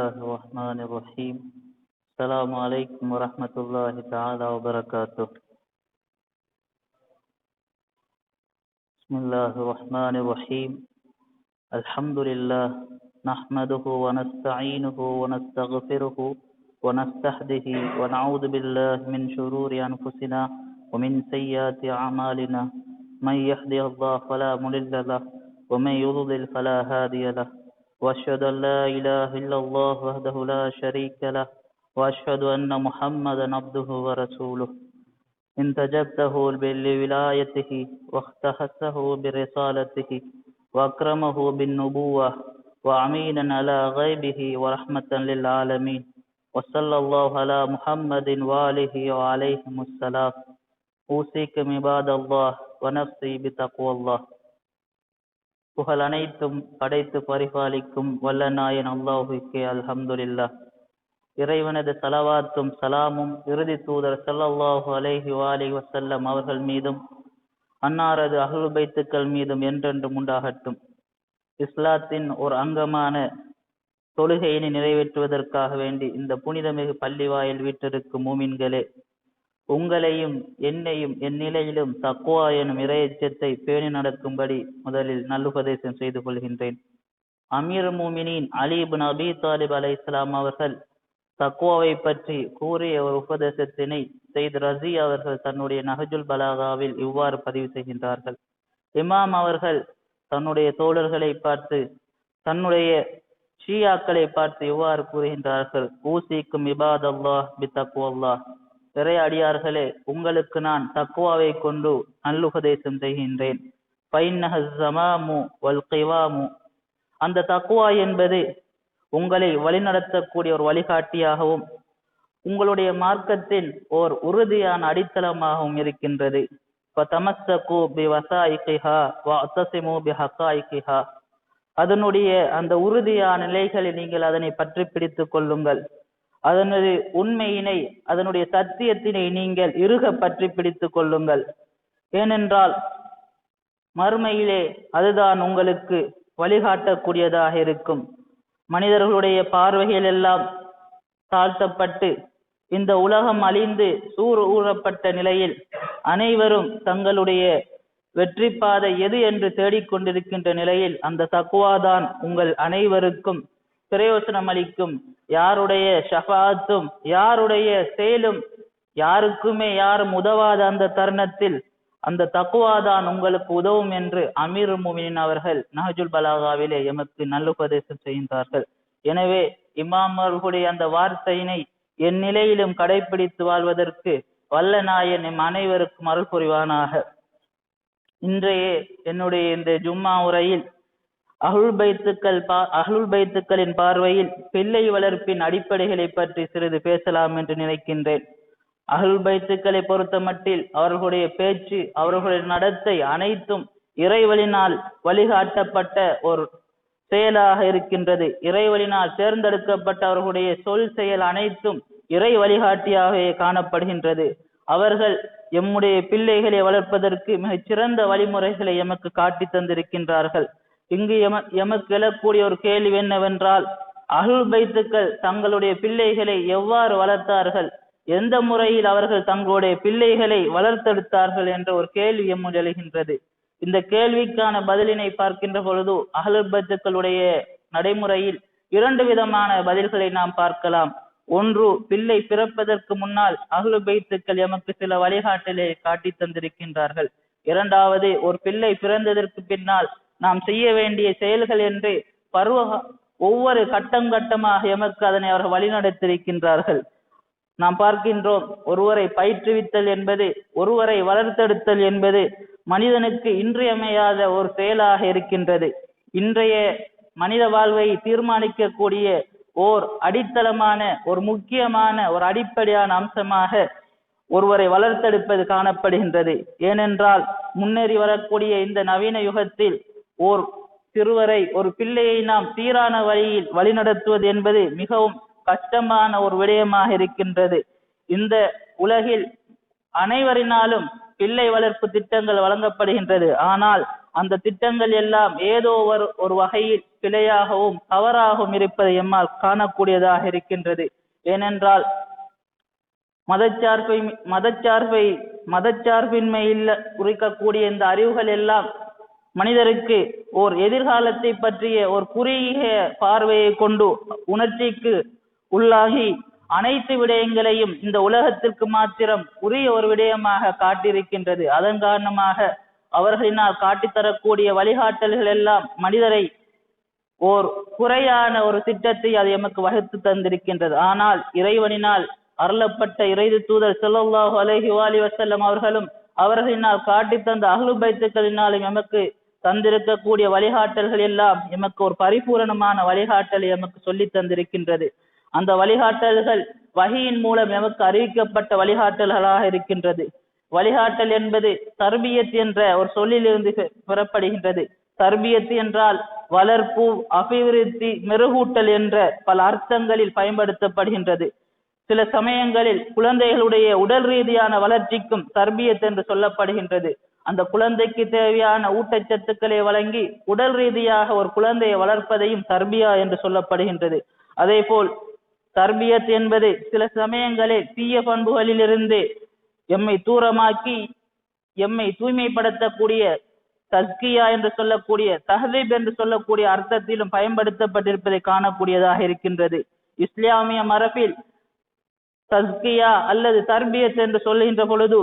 الله الرحمن الرحيم. السلام عليكم ورحمة الله تعالى وبركاته. بسم الله الرحمن الرحيم. الحمد لله نحمده ونستعينه ونستغفره ونستهديه ونعوذ بالله من شرور أنفسنا ومن سيئات أعمالنا. من يهده الله فلا مضل له ومن يضلل فلا هادي له. وأشهد أن لا إله إلا الله وحده لا شريك له وأشهد أن محمدا عبده ورسوله. انتجبته بولايته واختصه برسالته وأكرمه بالنبوة وأمينا على غيبه ورحمة للعالمين. وصلى الله على محمد وآله وعليهم السلام. أوصيكم عباد الله ونفسي بتقوى الله. புகழ் அனைத்தும் படைத்து பரிபாலிக்கும் வல்ல நாயன் அல்லாஹுக்கே அல்ஹம்துலில்லாஹ். இறைவனது ஸலவாத்தும் சலாமும் இறுதி தூதர் ஸல்லல்லாஹு அலைஹி வஸல்லம் அவர்கள் மீதும் அன்னாரது அஹ்லுல் பைத்துக்கள் மீதும் என்றென்றும் உண்டாகட்டும். இஸ்லாத்தின் ஒரு அங்கமான தொழுகையினை நிறைவேற்றுவதற்காக வேண்டி இந்த புனிதமிகு பள்ளி வாயில் வீட்டிற்கும் மூமின்களே, உங்களையும் என்னையும் என் நிலையிலும் தக்வா எனும் இறையச்சத்தை பேணி நடக்கும்படி முதலில் நல்லுபதேசம் செய்து கொள்கின்றேன். அமீர் மூமினின் அலி இப்னு அபி தாலிப் அலைஹிஸ்ஸலாம் அவர்கள் தக்வாவை பற்றி கூறிய ஒரு உபதேசத்தினை செய்து ரஸி அவர்கள் தன்னுடைய நஹ்ஜுல் பலாகாவில் இவ்வாறு பதிவு செய்கின்றார்கள். இமாம் அவர்கள் தன்னுடைய தோழர்களை பார்த்து, தன்னுடைய ஷியாக்களை பார்த்து இவ்வாறு கூறுகின்றார்கள்: ஊசிக்கும் இபாதல்லாஹ் பித்தக்வல்லாஹ். இறை அடியார்களே, உங்களுக்கு நான் தக்வாவை கொண்டு நல்லுபதேசம் செய்கின்றேன். அந்த தக்வா என்பது உங்களை வழிநடத்தக்கூடிய ஒரு வழிகாட்டியாகவும் உங்களுடைய மார்க்கத்தின் ஓர் உறுதியான அடித்தளமாகவும் இருக்கின்றது. அதனுடைய அந்த உறுதியான நிலைகளில் நீங்கள் அதனை பற்றி பிடித்துக் கொள்ளுங்கள். அதனது உண்மையினை, அதனுடைய சத்தியத்தினை நீங்கள் இறுக பற்றி பிடித்துக் கொள்ளுங்கள். ஏனென்றால் மறுமையிலே அதுதான் உங்களுக்கு வழிகாட்டக்கூடியதாக இருக்கும். மனிதர்களுடைய பார்வைகள் எல்லாம் தாழ்த்தப்பட்டு இந்த உலகம் அழிந்து சூர் ஊறப்பட்ட நிலையில் அனைவரும் தங்களுடைய வெற்றி பாதை எது என்று தேடிக்கொண்டிருக்கின்ற நிலையில் அந்த தக்வாதான் உங்கள் அனைவருக்கும் பிரயோசனம் அளிக்கும். யாருடைய ஷஃபாத்தும் யாருடைய செயலும் யாருக்குமே யாரும் உதவாத அந்த தருணத்தில் அந்த தக்வாதான் உங்களுக்கு உதவும் என்று அமீர் முஃமினீன் அவர்கள் நஹ்ஜுல் பலாகாவிலே எமக்கு நல்லுபதேசம் செய்கின்றார்கள். எனவே இமாம் அவர்களுடைய அந்த வார்த்தையினை என் நிலையிலும் கடைபிடித்து வாழ்வதற்கு வல்ல நாயன் எம் அனைவருக்கும் அருள் புரிவானாக. இன்றைய என்னுடைய இந்த ஜும்மா உரையில் அஹ்லுல் பைத்துக்களின் பார்வையில் பிள்ளை வளர்ப்பின் அடிப்படைகளை பற்றி சிறிது பேசலாம் என்று நினைக்கின்றேன். அஹ்லுல் பைத்துக்களை பொறுத்த மட்டில் அவர்களுடைய பேச்சு, அவர்களுடைய நடத்தை அனைத்தும் இறைவழினால் வழிகாட்டப்பட்ட ஒரு செயலாக இருக்கின்றது. இறைவழினால் தேர்ந்தெடுக்கப்பட்ட அவர்களுடைய சொல் செயல் அனைத்தும் இறை வழிகாட்டியாகவே காணப்படுகின்றது. அவர்கள் எம்முடைய பிள்ளைகளை வளர்ப்பதற்கு மிகச் சிறந்த வழிமுறைகளை எமக்கு காட்டி தந்திருக்கின்றார்கள். இங்கு எமக்கு எழக்கூடிய ஒரு கேள்வி என்னவென்றால், அஹ்லுல் பைத்துக்கள் தங்களுடைய பிள்ளைகளை எவ்வாறு வளர்த்தார்கள், எந்த முறையில் அவர்கள் தங்களுடைய பிள்ளைகளை வளர்த்தெடுத்தார்கள் என்ற ஒரு கேள்வி எம்முன் எழுகின்றது. இந்த கேள்விக்கான பதிலினை பார்க்கின்ற பொழுது அஹ்லுல் பைத்துக்களுடைய நடைமுறையில் இரண்டு விதமான பதில்களை நாம் பார்க்கலாம். ஒன்று, பிள்ளை பிறப்பதற்கு முன்னால் அஹ்லுல் பைத்துக்கள் எமக்கு சில வழிகாட்டலை காட்டி தந்திருக்கின்றார்கள். இரண்டாவது, ஒரு பிள்ளை பிறந்ததற்கு பின்னால் நாம் செய்ய வேண்டிய செயல்கள் என்று ஒவ்வொரு கட்டமாக எமக்கு அதனை அவர்கள் வழிநடத்திருக்கின்றார்கள். நாம் பார்க்கின்றோம், ஒருவரை பயிற்றுவித்தல் என்பது, ஒருவரை வளர்த்தெடுத்தல் என்பது மனிதனுக்கு இன்றியமையாத ஒரு செயலாக இருக்கின்றது. இன்றைய மனித வாழ்வை தீர்மானிக்கக்கூடிய ஓர் அடித்தளமான, ஒரு முக்கியமான, ஒரு அடிப்படையான அம்சமாக ஒருவரை வளர்த்தெடுப்பது காணப்படுகின்றது. ஏனென்றால் முன்னேறி வரக்கூடிய இந்த நவீன யுகத்தில் ஓர் சிறுவரை, ஒரு பிள்ளையை நாம் சீரான வழியில் வழிநடத்துவது என்பது மிகவும் கஷ்டமான ஒரு விடயமாக இருக்கின்றது. இந்த உலகில் அனைவரினாலும் பிள்ளை வளர்ப்பு திட்டங்கள் வழங்கப்படுகின்றது. ஆனால் அந்த திட்டங்கள் எல்லாம் ஏதோ ஒரு வகையில் பிழையாகவும் தவறாகவும் இருப்பதை எம்மால் காணக்கூடியதாக இருக்கின்றது. ஏனென்றால் மதச்சார்பின்மையில் குறிக்கக்கூடிய இந்த அறிவுகள் எல்லாம் மனிதருக்கு ஓர் எதிர்காலத்தை பற்றிய ஒரு குறுகிய பார்வையை கொண்டு உணர்ச்சிக்கு உள்ளாகி அனைத்து விடயங்களையும் இந்த உலகத்திற்கு மாத்திரம் உரிய ஒரு விடயமாக காட்டியிருக்கின்றது. அதன் காரணமாக அவர்களினால் காட்டித்தரக்கூடிய வழிகாட்டல்கள் எல்லாம் மனிதரை ஓர் குறையான ஒரு திட்டத்தை அது எமக்கு வகுத்து தந்திருக்கின்றது. ஆனால் இறைவனினால் அருளப்பட்ட இறை தூதர் ஸல்லல்லாஹு அலைஹி வஸல்லம் அவர்களும் அவர்களினால் காட்டி தந்த அஹ்லு பைத்துக்களினாலும் எமக்கு தந்திருக்கக்கூடிய வழிகாட்டல்கள் எல்லாம் எமக்கு ஒரு பரிபூரணமான வழிகாட்டலை எமக்கு சொல்லி தந்திருக்கின்றது. அந்த வழிகாட்டல்கள் வஹியின் மூலம் எமக்கு அறிவிக்கப்பட்ட வழிகாட்டல்களாக இருக்கின்றது. வழிகாட்டல் என்பது தர்பியத் என்ற ஒரு சொல்லிலிருந்து பெறப்படுகின்றது. தர்பியத் என்றால் வளர்ப்பு, அபிவிருத்தி, மெருகூட்டல் என்ற பல அர்த்தங்களில் பயன்படுத்தப்படுகின்றது. சில சமயங்களில் குழந்தைகளுடைய உடல் ரீதியான வளர்ச்சிக்கும் தர்பியத் என்று சொல்லப்படுகின்றது. அந்த குழந்தைக்கு தேவையான ஊட்டச்சத்துக்களை வழங்கி உடல் ரீதியாக ஒரு குழந்தையை வளர்ப்பதையும் தர்பியா என்று சொல்லப்படுகின்றது. அதே போல் தர்பியத் என்பது சில சமயங்களில் தீய பண்புகளில் இருந்து எம்மை தூரமாக்கி எம்மை தூய்மைப்படுத்தக்கூடிய தஸ்கியா என்று சொல்லக்கூடிய தஹ்தீப் என்று சொல்லக்கூடிய அர்த்தத்திலும் பயன்படுத்தப்பட்டிருப்பதை காணக்கூடியதாக இருக்கின்றது. இஸ்லாமிய மரபில் தஸ்கியா அல்லது தர்பியத் என்று சொல்லுகின்ற பொழுது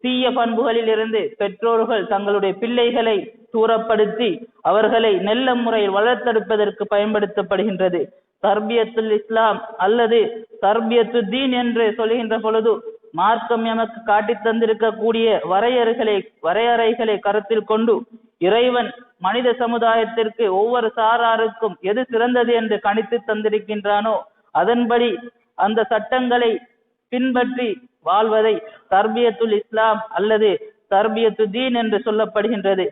தீய பண்புகளில் இருந்து பெற்றோர்கள் தங்களுடைய பிள்ளைகளை தூரப்படுத்தி அவர்களை நல்ல முறையில் வளர்த்தெடுப்பதற்கு பயன்படுத்தப்படுகின்றது. தர்பியத்துல் இஸ்லாம் அல்லது தர்பியத்து தீன் என்று சொல்லுகின்ற பொழுது மார்க்கம் எமக்கு காட்டி தந்திருக்கக்கூடிய வரையறைகளை கருத்தில் கொண்டு இறைவன் மனித சமுதாயத்திற்கு ஒவ்வொரு சாராருக்கும் எது சிறந்தது என்று கணித்து தந்திருக்கின்றானோ அதன்படி அந்த சட்டங்களை பின்பற்றி வாழ்வதை தர்பியத்துல் இஸ்லாம் அல்லது தர்பியத்து தீன் என்று சொல்லப்படுகின்றது.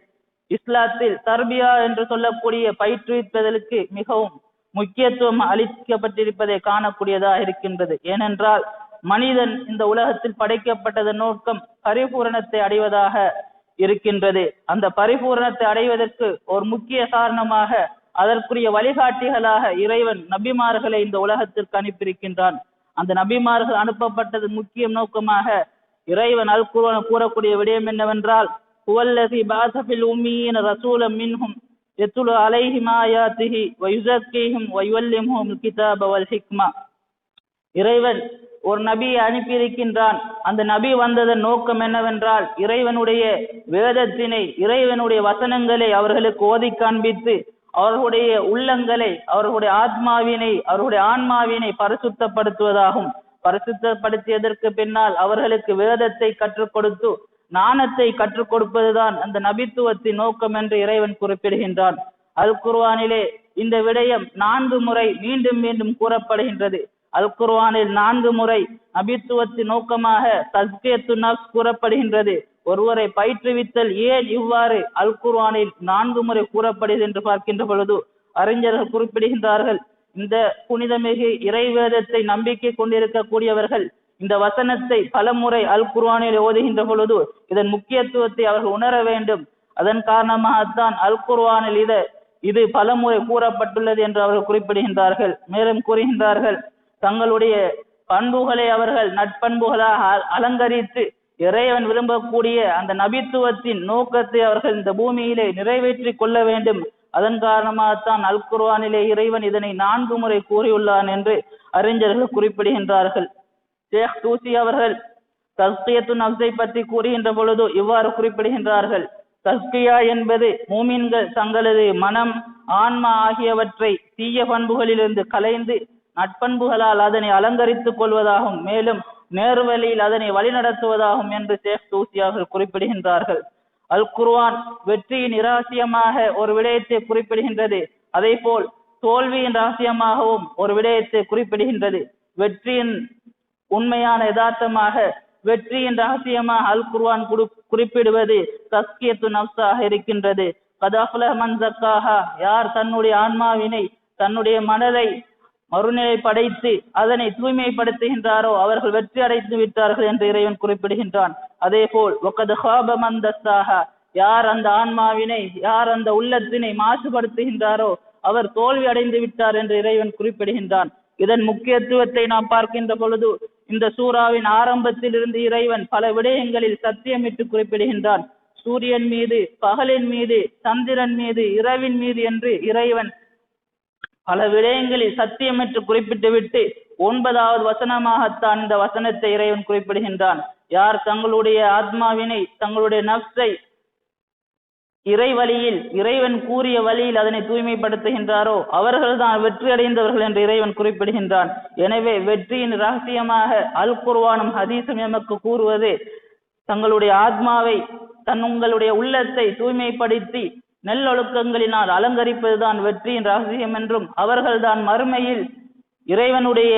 இஸ்லாத்தில் தர்பியா என்று சொல்லக்கூடிய பயிற்றுவிப்பதற்கு மிகவும் முக்கியத்துவம் அளிக்கப்பட்டிருப்பதை காணக்கூடியதாக இருக்கின்றது. ஏனென்றால் மனிதன் இந்த உலகத்தில் படைக்கப்பட்டதன் நோக்கம் பரிபூரணத்தை அடைவதாக இருக்கின்றது. அந்த பரிபூரணத்தை அடைவதற்கு ஒரு முக்கிய காரணமாக அதற்குரிய வழிகாட்டிகளாக இறைவன் நபிமார்களை இந்த உலகத்திற்கு அனுப்பியிருக்கின்றான். அந்த நபிமார்கள் அனுப்பப்பட்டது முக்கிய நோக்கமாக இறைவன் அல் குர்ஆன் கூறக்கூடிய விடயம் என்னவென்றால் ஹுவல்லஸீ பஅஸ ஃபில் உம்மீன ரசூலம் மின்ஹும் யத்லு அலைஹிம் ஆயாத்திஹி வ யுஸக்கீஹிம் வ யுஅல்லிமுஹுல் கிதாப வல் ஹிக்மா. இறைவன் ஒரு நபியை அனுப்பியிருக்கின்றான். அந்த நபி வந்ததன் நோக்கம் என்னவென்றால் இறைவனுடைய வேதத்தினை, இறைவனுடைய வசனங்களை அவர்களுக்கு ஓதி காண்பித்து அவர்களுடைய உள்ளங்களை, அவர்களுடைய ஆத்மாவினை, அவர்களுடைய ஆன்மாவினை பரிசுத்தப்படுத்துவதாகும். பரிசுத்தப்படுத்தியதற்கு பின்னால் அவர்களுக்கு வேதத்தை கற்றுக் கொடுத்து ஞானத்தை கற்றுக் கொடுப்பதுதான் அந்த நபித்துவத்தின் நோக்கம் என்று இறைவன் குறிப்பிடுகின்றான். அல் குர்ஆனிலே இந்த விடயம் 4 முறை மீண்டும் மீண்டும் கூறப்படுகின்றது. அல் குர்ஆனில் 4 முறை நபித்துவத்தின் நோக்கமாக தஸ்கியத்து நஃப்ஸ் கூறப்படுகின்றது. ஒருவரை பயிற்றுவித்தல் ஏன் இவ்வாறு அல் குர்ஆனில் 4 முறை கூறப்படுகிறது என்று பார்க்கின்ற பொழுது அறிஞர்கள் குறிப்பிடுகின்றார்கள், இந்த புனிதமிகு இறைவேதத்தை நம்பிக்கை கொண்டிருக்கக்கூடியவர்கள் இந்த வசனத்தை பல முறை அல் குர்ஆனில் ஓதுகின்ற பொழுது இதன் முக்கியத்துவத்தை அவர்கள் உணர வேண்டும். அதன் காரணமாகத்தான் அல் குர்ஆனில் இது பல முறை கூறப்பட்டுள்ளது என்று அவர்கள் குறிப்பிடுகின்றார்கள். மேலும் கூறுகின்றார்கள், தங்களுடைய பண்புகளை அவர்கள் நட்பண்புகளாக அலங்கரித்து இறைவன் விரும்பக்கூடிய அந்த நபித்துவத்தின் நோக்கத்தை அவர்கள் இந்த பூமியிலே நிறைவேற்றி கொள்ள வேண்டும். அதன் காரணமாகத்தான் அல் குர்ஆனிலே இறைவன் இதனை 4 முறை கூறியுள்ளான் என்று அறிஞர்கள் குறிப்பிடுகின்றார்கள். ஷேக் தூசி அவர்கள் தஸ்கியத்து நஃப்ஸை பற்றி கூறுகின்ற பொழுது இவ்வாறு குறிப்பிடுகின்றார்கள், தஸ்கியா என்பது மூமின்கள் தங்களது மனம், ஆன்மா ஆகியவற்றை தீய பண்புகளிலிருந்து கலைந்து நட்பண்புகளால் அதனை அலங்கரித்துக் கொள்வதாகும், மேலும் நேர்வழியில் அதனை வழிநடத்துவதாகும் என்று ஷேக் தூசி அவர்கள் குறிப்பிடுகின்றார்கள். அல் குர்ஆன் வெற்றியின் இரகசியமாக ஒரு விடயத்தை குறிப்பிடுகின்றது. அதே போல் தோல்வியின் ரகசியமாகவும் ஒரு விடயத்தை குறிப்பிடுகின்றது. வெற்றியின் உண்மையான யதார்த்தமாக வெற்றியின் ரகசியமாக அல் குர்ஆன் குறிப்பிடுவது தஸ்கியத்து நஃப்ஸாக இருக்கின்றது. கத் அஃப்லஹ மன் ஸக்காஹா, யார் தன்னுடைய ஆன்மாவினை, தன்னுடைய மனதை மறுநிலை படைத்து அதனை தூய்மைப்படுத்துகின்றாரோ அவர்கள் வெற்றி அடைந்து விட்டார்கள் என்று இறைவன் குறிப்பிடுகின்றான். அதே போல் வகத் ஹாப மன் தஸ்ஸாஹா, யார் அந்த ஆன்மாவினை, யார் அந்த உள்ளத்தினை மாசுபடுத்துகின்றாரோ அவர் தோல்வி அடைந்து விட்டார் என்று இறைவன் குறிப்பிடுகின்றான். இதன் முக்கியத்துவத்தை நாம் பார்க்கின்ற பொழுது இந்த சூறாவின் ஆரம்பத்தில் இருந்து இறைவன் பல விடயங்களில் சத்தியமிட்டு குறிப்பிடுகின்றான். சூரியன் மீது, பகலின் மீது, சந்திரன் மீது, இரவின் மீது என்று இறைவன் பல விடயங்களில் சத்தியமிட்டு குறிப்பிட்டு விட்டு 9வது வசனமாகத்தான் இந்த வசனத்தை இறைவன் குறிப்பிடுகின்றான். யார் தங்களுடைய ஆத்மாவினை, தங்களுடைய நப்சை இறை வழியில், இறைவன் கூறிய வழியில் அதனை தூய்மைப்படுத்துகின்றாரோ அவர்கள்தான் வெற்றி அடைந்தவர்கள் என்று இறைவன் குறிப்பிடுகின்றான். எனவே வெற்றியின் ரகசியமாக அல் குர்ஆனும் ஹதீஸும் எமக்கு கூறுவது தங்களுடைய ஆத்மாவை, உங்களுடைய உள்ளத்தை தூய்மைப்படுத்தி நல்லொழுக்கங்களினால் அலங்கரிப்பதுதான் வெற்றியின் ரகசியம் என்றும் அவர்கள்தான் மறுமையில் இறைவனுடைய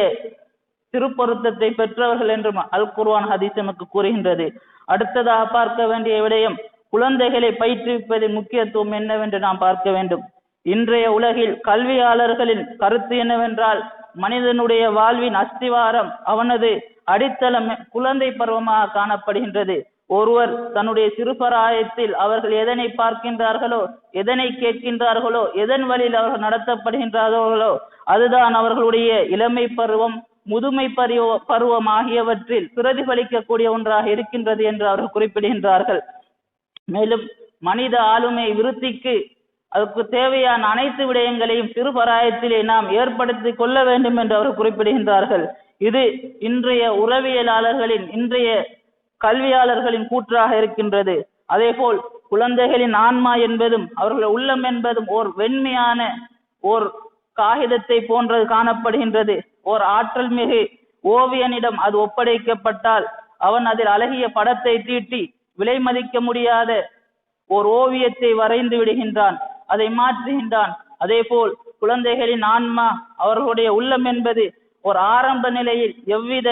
திருப்பொருத்தத்தை பெற்றவர்கள் என்றும் அல் குர்ஆன் ஹதீஸ் எமக்கு கூறுகின்றது. அடுத்ததாக பார்க்க வேண்டிய விடயம் குழந்தைகளை பயிற்றுவிப்பதின் முக்கியத்துவம் என்னவென்று நாம் பார்க்க வேண்டும். இன்றைய உலகில் கல்வியாளர்களின் கருத்து என்னவென்றால் மனிதனுடைய வாழ்வின் அஸ்திவாரம், அவனது அடித்தளம் குழந்தை பருவமாக காணப்படுகின்றது. ஒருவர் தன்னுடைய சிறுபராயத்தில் அவர்கள் எதனை பார்க்கின்றார்களோ, எதனை கேட்கின்றார்களோ, எதன் வழியில் அவர்கள் நடத்தப்படுகின்றார்களோ அதுதான் அவர்களுடைய இளமை பருவம், முதுமை பருவம் ஆகியவற்றில் பிரதிபலிக்கக்கூடிய ஒன்றாக இருக்கின்றது என்று அவர்கள் குறிப்பிடுகின்றார்கள். மேலும் மனித ஆளுமை விருத்திக்கு அதற்கு தேவையான அனைத்து விடயங்களையும் சிறுபராயத்திலே நாம் ஏற்படுத்தி கொள்ள வேண்டும் என்று அவர்கள் குறிப்பிடுகின்றார்கள். இது இன்றைய உளவியலாளர்களின், இன்றைய கல்வியாளர்களின் கூற்றாக இருக்கின்றது. அதே போல் குழந்தைகளின் ஆன்மா என்பதும் அவர்கள் உள்ளம் என்பதும் ஓர் வெண்மையான ஓர் காகிதத்தை போன்றது காணப்படுகின்றது. ஓர் ஆற்றல் மிகு ஓவியனிடம் அது ஒப்படைக்கப்பட்டால் அவன் அதில் அழகிய படத்தை தீட்டி விலை மதிக்க முடியாத ஓர் ஓவியத்தை வரைந்து விடுகின்றான், அதை மாற்றுகின்றான். அதே போல் குழந்தைகளின் ஆன்மா, அவர்களுடைய உள்ளம் என்பது ஒரு ஆரம்ப நிலையில் எவ்வித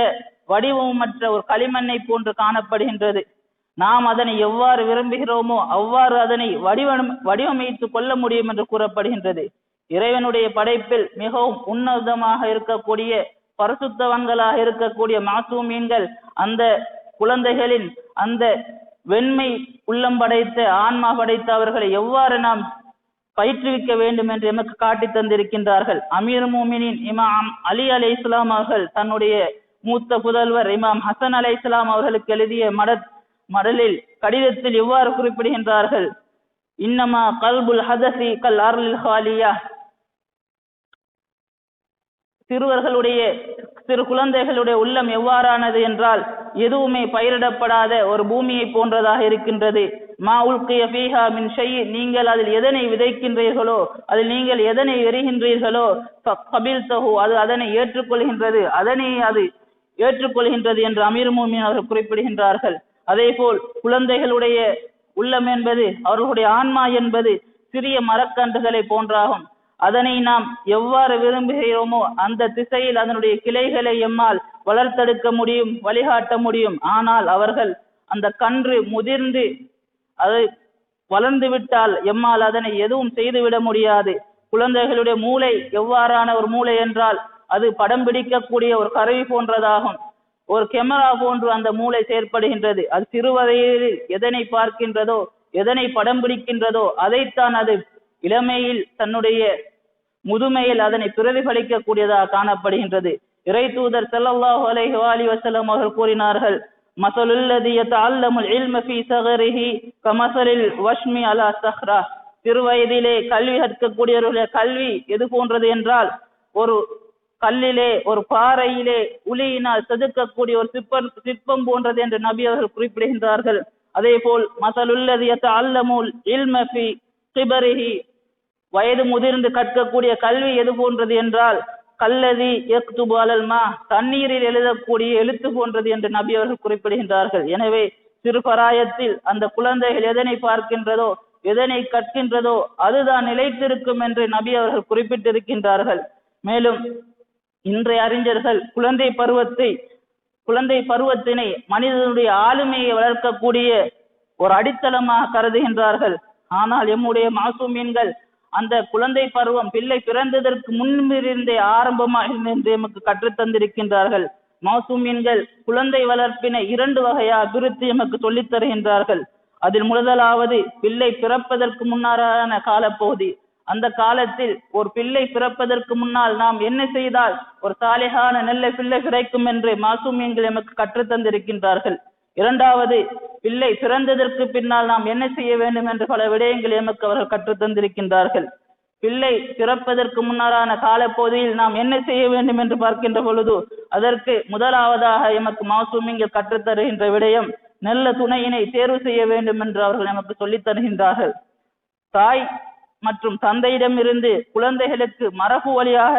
வடிவமற்ற ஒரு களிமண்ணை போன்று காணப்படுகின்றது. நாம் அதனை எவ்வாறு விரும்புகிறோமோ அவ்வாறு அதனை வடிவமைத்து கொள்ள முடியும் என்று கூறப்படுகின்றது. இறைவனுடைய படைப்பில் மிகவும் உன்னதமாக இருக்கக்கூடிய, பரிசுத்தவன்களாக இருக்கக்கூடிய மாசூமீன்கள் அந்த குழந்தைகளின் அந்த வெண்மை உள்ளம் படைத்த, ஆன்மா படைத்த அவர்களை எவ்வாறு நாம் பயிற்றுவிக்க வேண்டும் என்று எமக்கு காட்டி தந்திருக்கின்றார்கள். அமீர் மோமினின் இமாம் அலி அலைஹிஸ்ஸலாம் அவர்கள் தன்னுடைய மூத்த புதல்வர் இமாம் ஹசன் அலைஹிஸ்ஸலாம் அவர்களுக்கு எழுதிய மடலில் கடிதத்தில் இவ்வாறு குறிப்பிடுகின்றார்கள். இன்னமா கல்புல் ஹதசி கல் அர்லில் ஹாலியா, சிறு குழந்தைகளுடைய உள்ளம் எவ்வாறானது என்றால் எதுவுமே பயிரிடப்படாத ஒரு பூமியை போன்றதாக இருக்கின்றது. மா உல்கிய ஃபீஹா மின் ஷை, நீங்கள் அதில் எதனை விதைக்கின்றீர்களோ, அதில் நீங்கள் எதனை எறிகின்றீர்களோ கபில்தஹு, அது அதனை ஏற்றுக்கொள்கின்றது, அதனை அது ஏற்றுக்கொள்கின்றது என்று அமீர் மோமின் அவர்கள் குறிப்பிடுகின்றார்கள். அதே போல் குழந்தைகளுடைய உள்ளம் என்பது, அவர்களுடைய ஆன்மா என்பது சிறிய மரக்கன்றுகளை போன்றாகும். அதனை நாம் எவ்வாறு விரும்புகிறோமோ அந்த திசையில் அதனுடைய கிளைகளை எம்மால் வளர்த்தெடுக்க முடியும், வழிகாட்ட முடியும். ஆனால் அவர்கள் அந்த கன்று முதிர்ந்து அது வளர்ந்து விட்டால் எம்மால் அதனை எதுவும் செய்துவிட முடியாது. குழந்தைகளுடைய மூளை எவ்வாறான ஒரு மூளை என்றால் அது படம் பிடிக்கக்கூடிய ஒரு கருவி போன்றதாகும். ஒரு கேமரா போன்று அந்த மூளை செயற்படுகின்றது. அது சிறுவயதில் எதனை பார்க்கின்றதோ, எதனை படம் பிடிக்கின்றதோ அதைத்தான் அது இளமையில் தன்னுடைய முதுமையில் அதனை பிரதிபலிக்க கூடியதாக காணப்படுகின்றது. இறை தூதர் ஸல்லல்லாஹு அலைஹி வஸல்லம் அவர்கள் கூறினார்கள், மஸலுல்லதி யதஅல்லமுல் இல்ம ஃபீ ஸகரிஹி கமஸலில் வஷ்மி அலா ஸஹ்ரா, சிறுவயதிலே கல்வி கற்கக்கூடியவர்களுடைய கல்வி எது போன்றது என்றால் ஒரு கல்லிலே, ஒரு பாறையிலே உளியினால் செதுக்கக்கூடிய ஒரு சிற்பம் போன்றது என்று நபி அவர்கள் குறிப்பிடுகின்றார்கள். அதே போல் மஸலுல்லதி யதஅல்லமுல் இல்ம ஃபீ கிபரிஹி, வயது முதிர்ந்து கற்கக்கூடிய கல்வி எது போன்றது என்றால் கல்லதி யக்துபு அலல் மா, தண்ணீரில் எழுதக்கூடிய எழுத்து போன்றது என்று நபி அவர்கள் குறிப்பிடுகின்றார்கள். எனவே சிறுபராயத்தில் அந்த குழந்தைகள் எதனை பார்க்கின்றதோ, எதனை கற்கின்றதோ அதுதான் நிலைத்திருக்கும் என்று நபி அவர்கள் குறிப்பிட்டிருக்கின்றார்கள். மேலும் இன்றைய அறிஞர்கள் குழந்தை பருவத்தினை மனிதனுடைய ஆளுமையை வளர்க்கக்கூடிய ஒரு அடித்தளமாக கருதுகின்றார்கள். ஆனால் எம்முடைய மாசூமீன்கள் அந்த குழந்தை பருவம் பிள்ளை பிறந்ததற்கு முன்பிருந்தே ஆரம்பமாக என்று எமக்கு கற்றுத்தந்திருக்கின்றார்கள். மாசூமீன்கள் குழந்தை வளர்ப்பினை 2 வகையாக பிரித்து எமக்கு சொல்லித் தருகின்றார்கள். அதில் முதலாவது பிள்ளை பிறப்பதற்கு முன்னான காலப்பகுதி. அந்த காலத்தில் ஒரு பிள்ளை பிறப்பதற்கு முன்னால் நாம் என்ன செய்தால் ஒரு சாலிஹான நல்ல பிள்ளை கிடைக்கும் என்று மாசூமியங்கள் எமக்கு கற்றுத்தந்திருக்கின்றார்கள். இரண்டாவது, பிள்ளை பிறந்ததற்கு பின்னால் நாம் என்ன செய்ய வேண்டும் என்று பல விடயங்கள் எமக்கு அவர்கள் கற்றுத்தந்திருக்கின்றார்கள். பிள்ளை பிறப்பதற்கு முன்னாரான காலப்பகுதியில் நாம் என்ன செய்ய வேண்டும் என்று பார்க்கின்ற பொழுது அதற்கு முதலாவதாக எமக்கு மாசூமியங்கள் கற்றுத்தருகின்ற விடயம் நல்ல துணையினை தேர்வு செய்ய வேண்டும் என்று அவர்கள் நமக்கு சொல்லித் தருகின்றார்கள். தாய் மற்றும் தந்தையிடம் இருந்து குழந்தைகளுக்கு மரபு வழியாக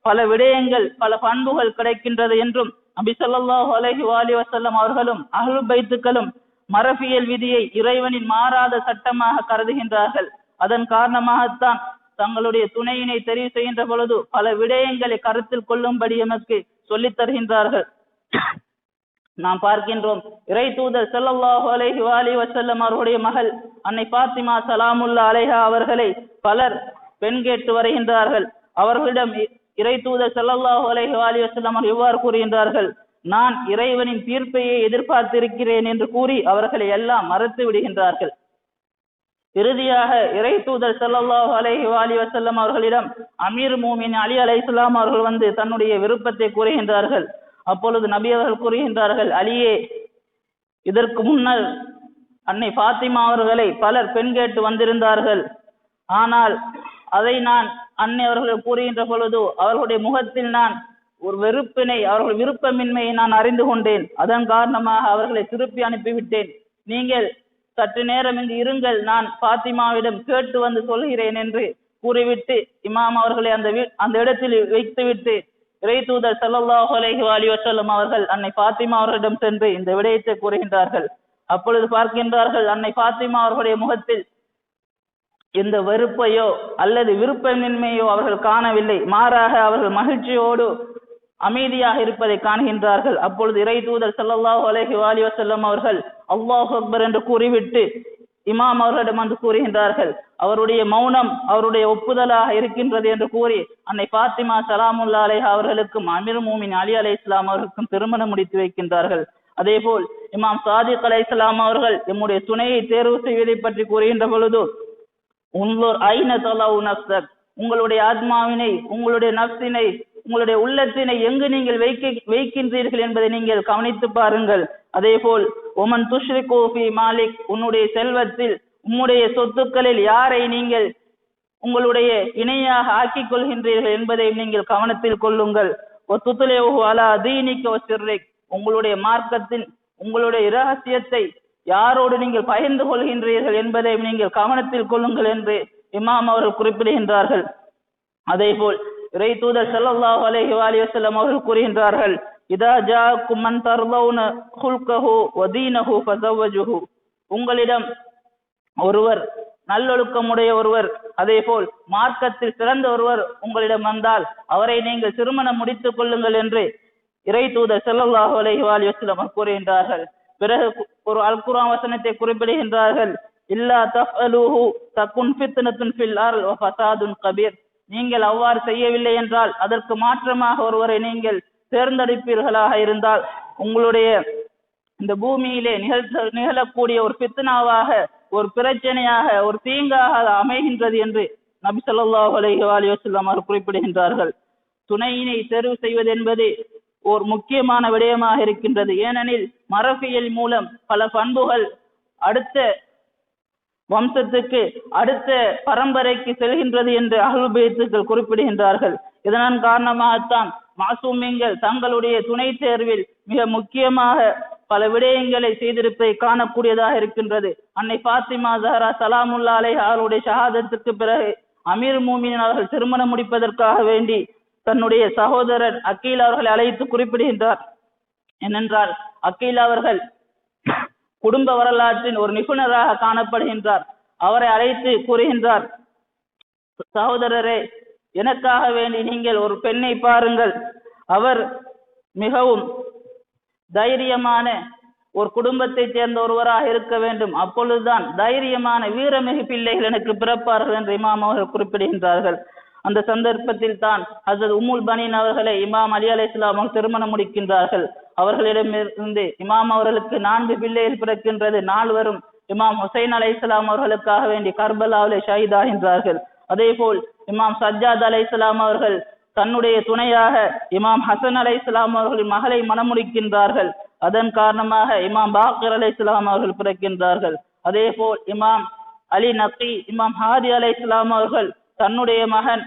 பல விடயங்கள் பல பண்புகள் கிடைக்கின்றது என்றும் நபி ஸல்லல்லாஹு அலைஹி வஸல்லம் அவர்களும் அஹ்லுல் பைத்துக்களும் மரபியல் விதியை இறைவனின் மாறாத சட்டமாக கருதுகின்றார்கள். அதன் காரணமாகத்தான் தங்களுடைய துணையினை தெரிவு செய்கின்ற பொழுது பல விடயங்களை கருத்தில் கொள்ளும்படி எமக்கு சொல்லித் தருகின்றார்கள். நாம் பார்க்கின்றோம், இறை தூதர் ஸல்லல்லாஹு அலைஹி வஸல்லம் அவருடைய மகள் அன்னை ஃபாத்திமா ஸலாமுல்லாஹி அலைஹா அவர்களை பலர் பெண் கேட்டு வருகின்றார்கள். அவர்களிடம் இறை தூதர் ஸல்லல்லாஹு அலைஹி வஸல்லம் இவ்வாறு கூறுகின்றார்கள், நான் இறைவனின் தீர்ப்பையே எதிர்பார்த்திருக்கிறேன் என்று கூறி அவர்களை எல்லாம் மறுத்து விடுகின்றார்கள். இறுதியாக இறை தூதர் ஸல்லல்லாஹு அலைஹி வஸல்லம் அவர்களிடம் அமீர் மூமின் அலி அலைஹிஸ்ஸலாம் அவர்கள் வந்து தன்னுடைய விருப்பத்தை கூறுகின்றார்கள். அப்பொழுது நபி அவர்கள் கூறுகின்றார்கள், அலியே, இதற்கு முன்னர் அன்னை ஃபாத்திமா அவர்களை பலர் பெண் கேட்டு வந்திருந்தார்கள். ஆனால் அதை நான் அன்னை அவர்கள் கூறுகின்ற பொழுது அவர்களுடைய முகத்தில் நான் ஒரு வெறுப்பினை, அவர்கள் விருப்பமின்மையை நான் அறிந்து கொண்டேன். அதன் காரணமாக அவர்களை திருப்பி அனுப்பிவிட்டேன். நீங்கள் சற்று நேரம் இங்கு இருங்கள், நான் ஃபாத்திமாவிடம் கேட்டு வந்து சொல்கிறேன் என்று கூறிவிட்டு இமாம் அவர்களை அந்த இடத்தில் வைத்துவிட்டு இறை தூதர் ஸல்லல்லாஹு அலைஹி வஸல்லம் அவர்கள் அன்னை ஃபாத்திமா அவர்களிடம் சென்று இந்த விடயத்தை கூறுகின்றார்கள். அப்பொழுது பார்க்கின்றார்கள், அன்னை ஃபாத்திமா அவர்களுடைய முகத்தில் எந்த வெறுப்பையோ அல்லது விருப்பமின்மையோ அவர்கள் காணவில்லை. மாறாக அவர்கள் மகிழ்ச்சியோடு அமைதியாக இருப்பதை காண்கின்றார்கள். அப்பொழுது இறை தூதர் ஸல்லல்லாஹு அலைஹி வஸல்லம் அவர்கள் அல்லாஹு அக்பர் என்று கூறிவிட்டு இமாம் அவர்களிடம் வந்து கூறுகின்றார்கள், அவருடைய மௌனம் அவருடைய ஒப்புதலாக இருக்கின்றது என்று கூறி அன்னை ஃபாத்திமா ஸலாமுல்லாஹி அலைஹா அவர்களுக்கும் அமீர் மூமின் அலி அலைஹிஸ்ஸலாம் அவர்களுக்கும் திருமணம் முடித்து வைக்கின்றார்கள். அதே போல் இமாம் சாதிக் அலைஹிஸ்ஸலாம் அவர்கள் எம்முடைய துணையை தேர்வு செய்வதை பற்றி கூறுகின்ற பொழுது, உன்லோர் ஐன தலவு நஃப்ஸக், உங்களுடைய ஆத்மாவினை, உங்களுடைய நஃப்ஸினை, உங்களுடைய உள்ளத்தினை எங்கு நீங்கள் வைக்கின்றீர்கள் என்பதை நீங்கள் கவனித்து பாருங்கள். அதே போல் ஒமன் துஷ்ரிகு ஃபீ மாலிக், உன்னுடைய செல்வத்தில் உம்முடைய சொத்துக்களில் யாரை நீங்கள் உங்களுடைய இணையாக ஆக்கிக் கொள்கின்றீர்கள் என்பதை நீங்கள் கவனத்தில் கொள்ளுங்கள். ஒத்துத்துலேஹு அலா தீனிக வ சிர்ரிக், உங்களுடைய மார்க்கத்தில் உங்களுடைய இரகசியத்தை யாரோடு நீங்கள் பகிர்ந்து கொள்கின்றீர்கள் என்பதை நீங்கள் கவனத்தில் கொள்ளுங்கள் என்று இமாம் அவர்கள் குறிப்பிடுகின்றார்கள். அதே போல் இறை தூதர் ஸல்லல்லாஹு அலைஹி வஸல்லம் அவர்கள் கூறுகின்றார்கள், இதா ஜாஅக்கும் மன் தர்லவுன குல்கஹு வ தீனஹு ஃபஸவஜுஹு, உங்களிடம் ஒருவர் நல்லொழுக்கமுடைய ஒருவர், அதே போல் மார்க்கத்தில் சிறந்த ஒருவர் உங்களிடம் வந்தால் அவரை நீங்கள் திருமணம் முடித்துக் கொள்ளுங்கள் என்று இறை தூதர் ஸல்லல்லாஹு அலைஹி வஸல்லம் கூறுகின்றார்கள். பிறகு ஒரு அல் குர்ஆன் வசனத்தை குறிப்பிடுகின்றார்கள், இல்லா தஃஅலுஹு தகுன் ஃபித்னத்துன் ஃபில் அர்ல் வ ஃபஸாதுன் கபீர், நீங்கள் அவ்வாறு செய்யவில்லை என்றால் அதற்கு மாற்றமாக ஒருவரை நீங்கள் தேர்ந்தெடுப்பீர்களாக இருந்தால் உங்களுடைய இந்த பூமியிலே நிகழக்கூடிய ஒரு ஃபித்னாவாக, ஒரு பிரச்சனையாக, ஒரு தீங்காக அமைகின்றது என்று நபி ஸல்லல்லாஹு அலைஹி வஸல்லம் அவர்கள் குறிப்பிடுகின்றார்கள். துணையினை தேர்வு செய்வது என்பது ஒரு முக்கியமான விடயமாக இருக்கின்றது. ஏனெனில் மரபியல் மூலம் பல பண்புகள் அடுத்த வம்சத்துக்கு, அடுத்த பரம்பரைக்கு செல்கின்றது என்று அஹ்லுல் பைத்துக்கள் குறிப்பிடுகின்றார்கள். இதன் காரணமாகத்தான் மாசூமியங்கள் தங்களுடைய துணை தேர்வில் மிக முக்கியமாக பல விடயங்களை செய்திருப்பதை காணக்கூடியதாக இருக்கின்றது. அன்னை ஃபாத்திமா ஸஹ்ரா ஸலாமுல்லாஹி அலைஹா அவருடைய ஷஹாதத்துக்கு பிறகு அமீர் மூமினின் அவர்கள் திருமணம் முடிப்பதற்காக வேண்டி தன்னுடைய சகோதரர் அக்கீல் அவர்களை அழைத்து குறிப்பிடுகின்றார். ஏனென்றால் அக்கீல் அவர்கள் குடும்ப வரலாற்றின் ஒரு நிபுணராக காணப்படுகின்றார். அவரை அழைத்து கூறுகின்றார், சகோதரரே, எனக்காக வேண்டி நீங்கள் ஒரு பெண்ணை பாருங்கள். அவர் மிகவும் தைரியமான ஒரு குடும்பத்தை சேர்ந்த ஒருவராக இருக்க வேண்டும். அப்பொழுதுதான் தைரியமான வீரமிகு பிள்ளைகள் எனக்கு பிறப்பார்கள் என்று இமாம் அவர்கள் குறிப்பிடுகின்றார்கள். அந்த சந்தர்ப்பத்தில் தான் ஹஜ்ரத் உம்முல் பனீன் அவர்களை இமாம் அலி அலைஹிஸ்ஸலாம் அவர்கள் திருமணம் முடிக்கின்றார்கள். அவர்களிடமிருந்து இமாம் அவர்களுக்கு 4 பிள்ளைகள் பிறக்கின்றது. 4வரும் இமாம் ஹுசைன் அலைஹிஸ்ஸலாம் அவர்களுக்காக வேண்டி கர்பலாவிலே ஷஹீதாகின்றார்கள். அதே போல் இமாம் சஜ்ஜாத் அலைஹிஸ்ஸலாம் அவர்கள் தன்னுடைய துணையாக இமாம் ஹசன் அலைஹிஸ்ஸலாம் அவர்களின் மகளை மணமுடிக்கின்றார்கள். அதன் காரணமாக இமாம் பாக்கர் அலைஹிஸ்ஸலாம் அவர்கள் பிறக்கின்றார்கள். அதே போல் இமாம் அலி நக்கி இமாம் ஹாதி அலைஹிஸ்ஸலாம் அவர்கள் தன்னுடைய மகன்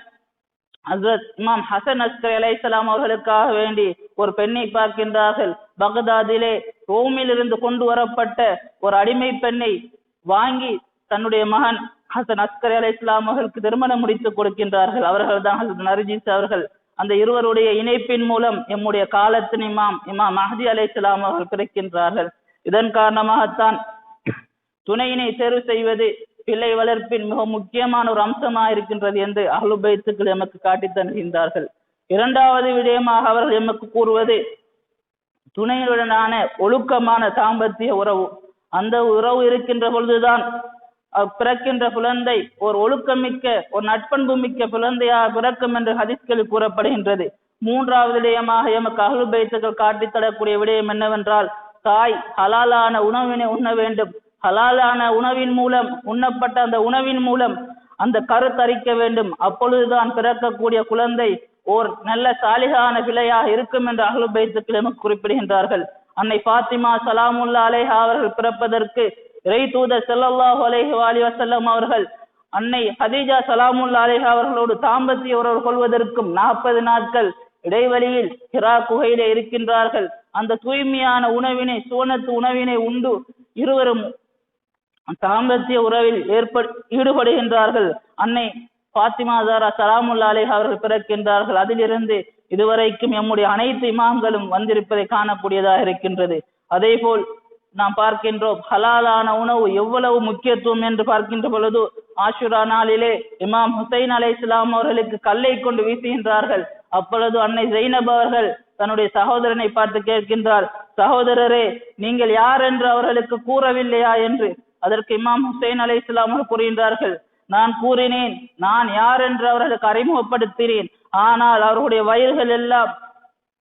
ஹஸ்ரத் இமாம் ஹசன் அஸ்கரி அலைஹிஸ்ஸலாம் அவர்களுக்காக வேண்டி ஒரு பெண்ணை பார்க்கின்றார்கள். பகதாதிலே ரோமிலிருந்து கொண்டு வரப்பட்ட ஒரு அடிமை பெண்ணை வாங்கி தன்னுடைய மகன் ஹசன் அஸ்கரி அலைஹிஸ்ஸலாம் அவர்களுக்கு திருமணம் முடித்து கொடுக்கின்றார்கள். அவர்கள் தான் ஹஸ்ரத் நர்ஜிஸ் அவர்கள். அந்த இருவருடைய இணைப்பின் மூலம் எம்முடைய காலத்தின் இமாம் மஹதி அலைஹிஸ்ஸலாம் அவர்கள் பிறக்கின்றார்கள். இதன் காரணமாகத்தான் துணையினை தேர்வு செய்வது பிள்ளை வளர்ப்பின் மிக முக்கியமான ஒரு அம்சமாக இருக்கின்றது என்று அஹ்லுல் பைத்துக்கள் எமக்கு காட்டி தருகின்றார்கள். இரண்டாவது விடயமாக அவர்கள் எமக்கு கூறுவது துணையுடனான ஒழுக்கமான தாம்பத்திய உறவு. அந்த உறவு இருக்கின்ற பொழுதுதான் பிறக்கின்ற குழந்தை ஒரு ஒழுக்கமிக்க ஒரு நட்பண்பு மிக்க குழந்தையாக பிறக்கும் என்று ஹதீஸ்களில் கூறப்படுகின்றது. மூன்றாவது விடயமாக எமக்கு அஹ்லுல் பைத்துக்கள் காட்டி தரக்கூடிய விடயம் என்னவென்றால், தாய் ஹலாலான உணவினை உண்ண வேண்டும். ஹலாலான உணவின் மூலம் உண்ணப்பட்ட அந்த உணவின் மூலம் அந்த கருத்தரிக்க வேண்டும். அப்பொழுதுதான் பிறக்கக்கூடிய குழந்தை ஓர் நல்ல சாலிகான பிள்ளையாக இருக்கும் என்று அஹ்லுல் பைத்துக்கள் எமக்கு குறிப்பிடுகின்றார்கள். அன்னை ஃபாத்திமா ஸலாமுல்லாஹி அலைஹா அவர்கள் பிறப்பதற்கு இறை தூதர் ஸல்லல்லாஹு அலைஹி வஸல்லம் அவர்கள் அன்னை ஹதீஜா ஸலாமுல்லாஹி அலைஹா அவர்களோடு தாம்பத்திய உறவு கொள்வதற்கும் 40 நாட்கள் இடைவெளியில் ஹிரா குகையிலே இருக்கின்றார்கள். அந்த தூய்மையான உணவினை சுவனத்து உணவினை உண்டு இருவரும் தாம்பத்திய உறவில் ஈடுபடுகின்றார்கள். அன்னை ஃபாத்திமா ஸஹ்ரா ஸலாமுல்லாஹி அலைஹா அவர்கள் பிறக்கின்றார்கள். அதிலிருந்து இதுவரைக்கும் எம்முடைய அனைத்து இமாம்களும் வந்திருப்பதை காணக்கூடியதாக இருக்கின்றது. அதே போல் நாம் பார்க்கின்றோம் ஹலாலான உணவு எவ்வளவு முக்கியத்துவம் என்று பார்க்கின்ற பொழுது, ஆஷுரா நாளிலே இமாம் ஹுசைன் அலைஹிஸ்ஸலாம் அவர்களுக்கு கல்லை கொண்டு வீசுகின்றார்கள். அப்பொழுது அன்னை ஜைனப் அவர்கள் தன்னுடைய சகோதரனை பார்த்து கேட்கின்றார், சகோதரரே நீங்கள் யார் என்று அவர்களுக்கு கூறவில்லையா என்று. அதற்கு இமாம் ஹுசைன் அலைஹிஸ்ஸலாம் அவர்கள் கூறுகின்றார்கள், நான் கூறினேன், நான் யார் என்று அவர்களுக்கு அறிமுகப்படுத்தினேன். ஆனால் அவர்களுடைய வயிறுகள் எல்லாம்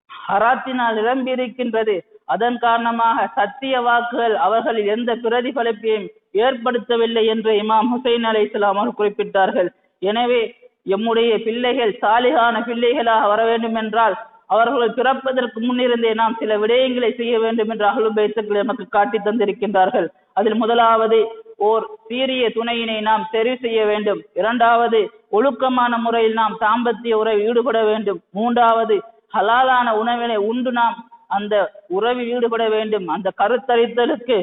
ஹராத்தினால் நிரம்பி இருக்கின்றது. அதன் காரணமாக சத்திய வாக்குகள் அவர்களில் எந்த பிரதிபலிப்பையும் ஏற்படுத்தவில்லை என்று இமாம் ஹுசைன் அலைஹிஸ்ஸலாம் அவர்கள் குறிப்பிட்டார்கள். எனவே எம்முடைய பிள்ளைகள் சாலிகான பிள்ளைகளாக வர வேண்டும் என்றால் அவர்கள் பிறப்பதற்கு முன்னிருந்தே நாம் சில விடயங்களை செய்ய வேண்டும் என்று அஹ்லுல் பைத்துக்கள் நமக்கு காட்டி தந்திருக்கின்றார்கள். அதில் முதலாவது ஓர் சீரிய துணையினை நாம் தெரிவு செய்ய வேண்டும். இரண்டாவது ஒழுக்கமான முறையில் நாம் தாம்பத்திய உறவில் ஈடுபட வேண்டும். மூன்றாவது ஹலாலான உணவினை உண்டு நாம் அந்த உறவில் ஈடுபட வேண்டும். அந்த கருத்தரித்தலுக்கு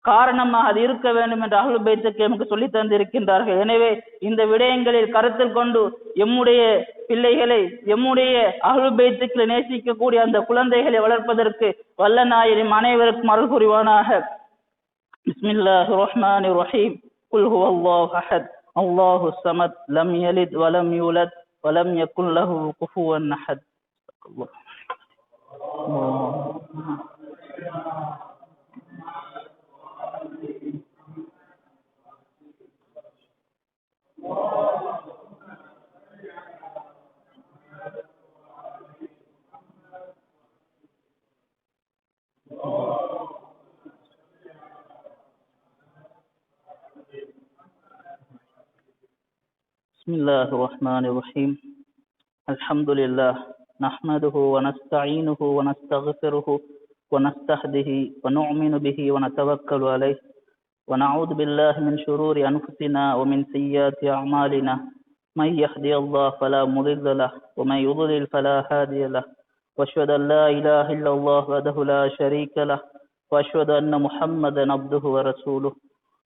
காரணமாக அது இருக்க வேண்டும் என்று அஹ்லுல் பைத்துக்கள் நமக்கு சொல்லி தந்திருக்கின்றார்கள். எனவே இந்த விடயங்களில் கருத்தில் கொண்டு எம்முடைய பிள்ளைகளை எம்முடைய அஹ்லுல் பைத்துக்களை நேசிக்கக்கூடிய அந்த குழந்தைகளை வளர்ப்பதற்கு வல்ல நாயகம் அனைவருக்கும் அருள் புரிவானாக. பிஸ்மில்லாஹிர் ரஹ்மானிர் ரஹீம். குல் ஹுவல்லாஹு அஹத் அல்லாஹுஸ் ஸமத் லம் யலித் வலம் யூலத் வலம் யகுல் லஹு குஃபுவன் அஹத். பிஸ்மில்லாஹிர் ரஹ்மானிர் ரஹீம். அல்ஹம்துலில்லாஹ் நஹ்மதுஹு வ நஸ்தஈனுஹு வ நஸ்தக்ஃபிருஹு வ நஸ்தஹ்திஹி வ நு'மினு பிஹி வ நதவக்கலு அலைஹி வ நஊது பில்லாஹி மின் ஷுரூரி அன்ஃபுஸினா வ மின் ஸய்யிஆத்தி அஅமாலினா மை யஹ்தியல்லாஹு ஃபலா முதில்ல லஹு வ மை யுضلل ஃபலா ஹாதிய லஹு வ அஷ்ஹது அன் லா இலாஹா இல்லல்லாஹு வஹ்தஹு லா ஷரீக லஹு வ அஷ்ஹது அன்ன முஹம்மதன் அப்துஹு வ ரசூலுஹு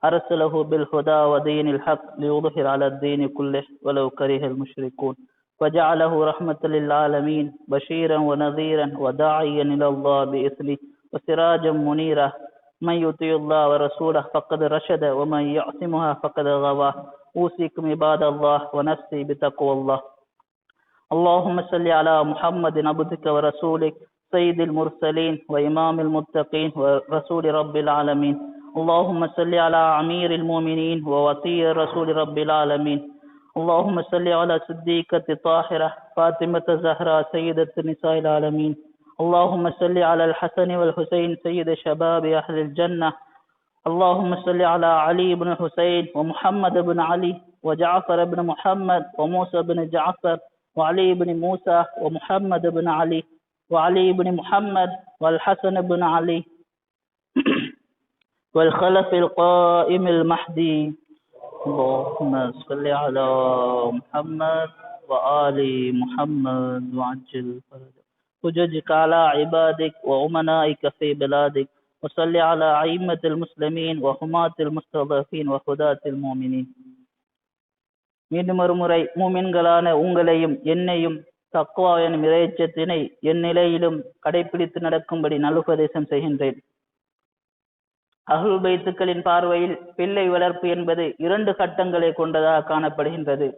أرسله بالهدى ودين الحق ليظهر على الدين كله ولو كره المشركون وجعله رحمة للعالمين بشيرا ونذيرا وداعيا إلى الله بإذنه وسراجا منيرا من يطيع الله ورسوله فقد رشد ومن يعصمها فقد غوى أوصيكم عباد الله ونفسي بتقوى الله. اللهم صل على محمد عبدك ورسولك سيد المرسلين وإمام المتقين ورسول رب العالمين. اللهم صل على أمير المؤمنين ووصي رسول رب العالمين. اللهم صل على صديقة طاهرة فاطمة الزهراء سيدة نساء العالمين. اللهم صل على الحسن والحسين سيد شباب أهل الجنة اللهم صل على علي بن حسين ومحمد بن علي وجعفر بن محمد وموسى بن جعفر وعلي بن موسى ومحمد بن علي وعلي بن محمد والحسن بن علي والخلف القائم المهدي. اللهم صل على محمد وآل محمد وعجل فرجك حججك على عبادك وأمنائك في بلادك وصل على أئمة المسلمين وحماة المستضعفين وهداة المؤمنين. மீண்டும் ஒரு முறை மூமின்களான உங்களையும் என்னையும் தக்வா எனும் இறையச்சத்தினை என் நிலையிலும் கடைபிடித்து நடக்கும்படி நல்லுபதேசம் செய்கின்றேன். அஹ்லுல் பைத்துக்களின் பார்வையில் பிள்ளை வளர்ப்பு என்பது 2 கட்டங்களை கொண்டதாக காணப்படுகின்றது.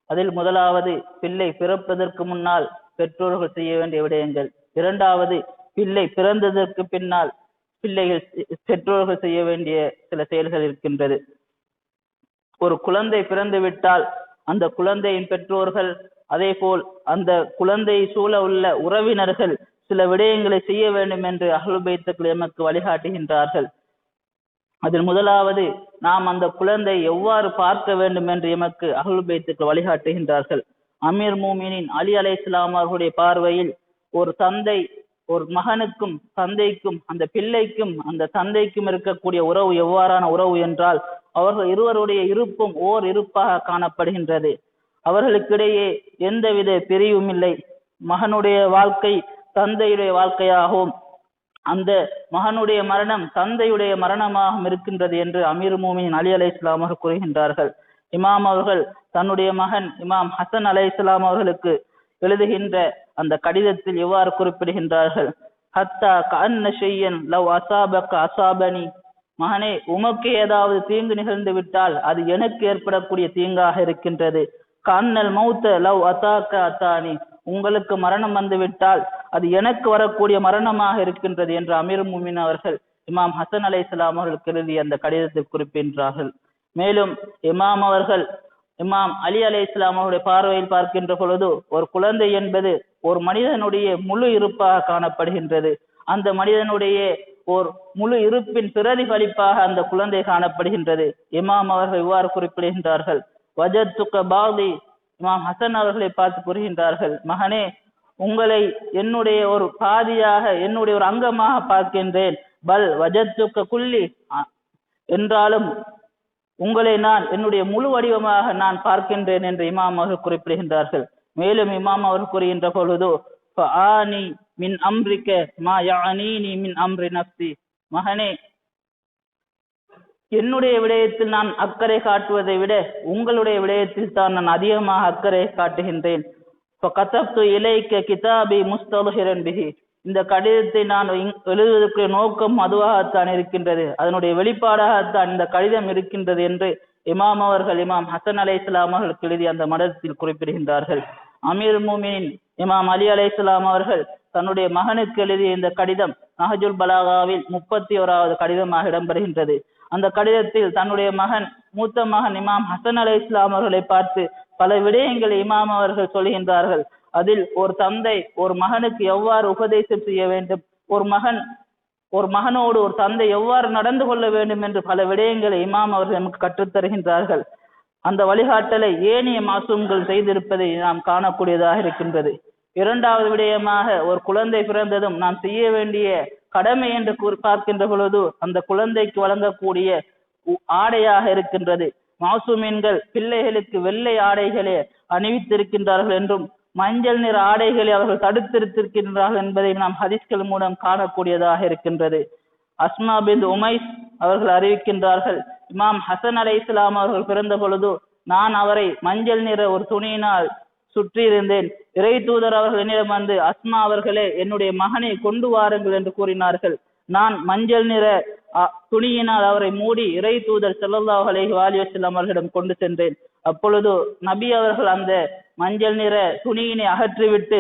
அதில் முதலாவது பிள்ளை பிறப்பதற்கு முன்னால் பெற்றோர்கள் செய்ய வேண்டிய விடயங்கள், இரண்டாவது பிள்ளை பிறந்ததற்கு பின்னால் பெற்றோர்கள் செய்ய வேண்டிய சில செயல்கள் இருக்கின்றது. ஒரு குழந்தை பிறந்து விட்டால் அந்த குழந்தையின் பெற்றோர்கள், அதே போல் அந்த குழந்தையை சூழ உள்ள உறவினர்கள் சில விடயங்களை செய்ய வேண்டும் என்று அஹ்லுல் பைத்துக்கள் எமக்கு வழிகாட்டுகின்றார்கள். அதில் முதலாவது நாம் அந்த குழந்தை எவ்வாறு பார்க்க வேண்டும் என்று எமக்கு அஹ்லுல் பைத்துக்கள் வழிகாட்டுகின்றார்கள். அமீர் மூமினின் அலி அலைஹிஸ்ஸலாம் அவர்களுடைய பார்வையில் ஒரு தந்தை ஒரு மகனுக்கும் தந்தைக்கும் அந்த பிள்ளைக்கும் அந்த தந்தைக்கும் இருக்கக்கூடிய உறவு எவ்வாறான உறவு என்றால், அவர்கள் இருவருடைய இருப்பும் ஓர் இருப்பாக காணப்படுகின்றது. அவர்களுக்கிடையே எந்தவித பிரிவும் இல்லை. மகனுடைய வாழ்க்கை தந்தையுடைய வாழ்க்கையாகவும் அந்த மகனுடைய மரணம் தந்தையுடைய மரணமாகவும் இருக்கின்றது என்று அமீர் மூமினின் அலி அலைஹிஸ்ஸலாம் அவர்கள் கூறுகின்றார்கள். இமாம் அவர்கள் தன்னுடைய மகன் இமாம் ஹசன் அலைஹிஸ்ஸலாம் அவர்களுக்கு எழுதுகின்ற அந்த கடிதத்தில் எவ்வாறு குறிப்பிடுகின்றார்கள், ஹத்தா கஅன்ன ஷையன் லவ் அஸாபக அஸாபனி, மகனே உமக்கு ஏதாவது தீங்கு நிகழ்ந்து விட்டால் அது எனக்கு ஏற்படக்கூடிய தீங்காக இருக்கின்றது. கஅன்னல் மௌத லவ் அதாக அத்தானி, உங்களுக்கு மரணம் வந்துவிட்டால் அது எனக்கு வரக்கூடிய மரணமாக இருக்கின்றது என்று அமீர் மூமின் அவர்கள் இமாம் ஹசன் அலைஹிஸ்ஸலாம் அவர்களுக்கு எழுதி அந்த கடிதத்தில் குறிப்பிடுகின்றார்கள். மேலும் இமாம் அவர்கள் இமாம் அலி அலைஹிஸ்ஸலாம் அவருடைய பார்வையில் பார்க்கின்ற பொழுது ஒரு குழந்தை என்பது ஒரு மனிதனுடைய முழு இருப்பாக காணப்படுகின்றது. அந்த மனிதனுடைய ஒரு முழு இருப்பின் பிரதிபலிப்பாக அந்த குழந்தை காணப்படுகின்றது. இமாம் அவர்கள் இவ்வாறு குறிப்பிடுகின்றார்கள், வஜத்துக பாதி, இமாம் ஹசன் அவர்களை பார்த்து கூறுகின்றார்கள், மகனே உங்களை என்னுடைய ஒரு பாதியாக என்னுடைய ஒரு அங்கமாக பார்க்கின்றேன். பல் வஜத்துக்க குல்லி, என்றாலும் உங்களை நான் என்னுடைய முழு வடிவமாக நான் பார்க்கின்றேன் என்று இமாம் அவர்கள் குறிப்பிடுகின்றார்கள். மேலும் இமாம் அவர்கள் கூறுகின்ற பொழுது, ஃபஆனி மின் அம்ரிக மா யஅனீனி மின் அம்ரி நஃப்ஸி, மகனே என்னுடைய விடயத்தில் நான் அக்கறை காட்டுவதை விட உங்களுடைய விடயத்தில் தான் நான் அதிகமாக அக்கறை காட்டுகின்றேன். ஃபகதப்து இலைக்க கிதாபி முஸ்தல்ஹிரன் பிஹி, இந்த கடிதத்தை நான் எழுதுவதற்கு நோக்கம் அதுவாகத்தான் இருக்கின்றது, அதனுடைய வெளிப்பாடாகத்தான் இந்த கடிதம் இருக்கின்றது என்று இமாம் அவர்கள் இமாம் ஹசன் அலைஹிஸ்ஸலாம் அவர்களுக்கு எழுதி அந்த மடத்தில் குறிப்பிடுகின்றார்கள். அமீர் மூமினின் இமாம் அலி அலைஹிஸ்ஸலாம் அவர்கள் தன்னுடைய மகனுக்கு எழுதிய இந்த கடிதம் நஹ்ஜுல் பலாகாவில் 31வது கடிதமாக இடம்பெறுகின்றது. அந்த கடிதத்தில் தன்னுடைய மகன் மூத்த மகன் இமாம் ஹசன் அலைஹிஸ்ஸலாம் அவர்களை பார்த்து பல விடயங்களை இமாம் அவர்கள் சொல்கின்றார்கள். அதில் ஒரு தந்தை ஒரு மகனுக்கு எவ்வாறு உபதேசம் செய்ய வேண்டும், ஒரு மகனோடு ஒரு தந்தை எவ்வாறு நடந்து கொள்ள வேண்டும் என்று பல விடயங்களை இமாம் அவர்கள் நமக்கு கற்றுத்தருகின்றார்கள். அந்த வழிகாட்டலை ஏனைய மாசூம்கள் செய்திருப்பதை நாம் காணக்கூடியதாக இருக்கின்றது. இரண்டாவது விடயமாக ஒரு குழந்தை பிறந்ததும் நாம் செய்ய வேண்டிய கடமை என்று பார்க்கின்ற பொழுது அந்த குழந்தைக்கு வழங்கக்கூடிய ஆடையாக இருக்கின்றது. மாசூமீன்கள் பிள்ளைகளுக்கு வெள்ளை ஆடைகளை அணிவித்திருக்கின்றார்கள் என்றும் மஞ்சள் நிற ஆடைகளை அவர்கள் தடுத்திருக்கின்றார்கள் என்பதை நாம் ஹதீஸ்கள் மூலம் காணக்கூடியதாக இருக்கின்றது. அஸ்மா பின் உமைஸ் அவர்கள் அறிவிக்கின்றார்கள், இமாம் ஹசன் அலைஹிஸ்ஸலாம் அவர்கள் பிறந்த பொழுது நான் அவரை மஞ்சள் நிற ஒரு துணியினால் சுற்றி இருந்தேன். இறை தூதர் அவர்கள் என்னிடம் வந்து, அஸ்மா அவர்களே என்னுடைய மகனை கொண்டு வாருங்கள் என்று கூறினார்கள். நான் மஞ்சள் நிற துணியினால் அவரை மூடி இறை தூதர் ஸல்லல்லாஹு அலைஹி வஸல்லம் அவர்களிடம் கொண்டு சென்றேன். அப்பொழுது நபி அவர்கள் அந்த மஞ்சள் நிற துணியினை அகற்றிவிட்டு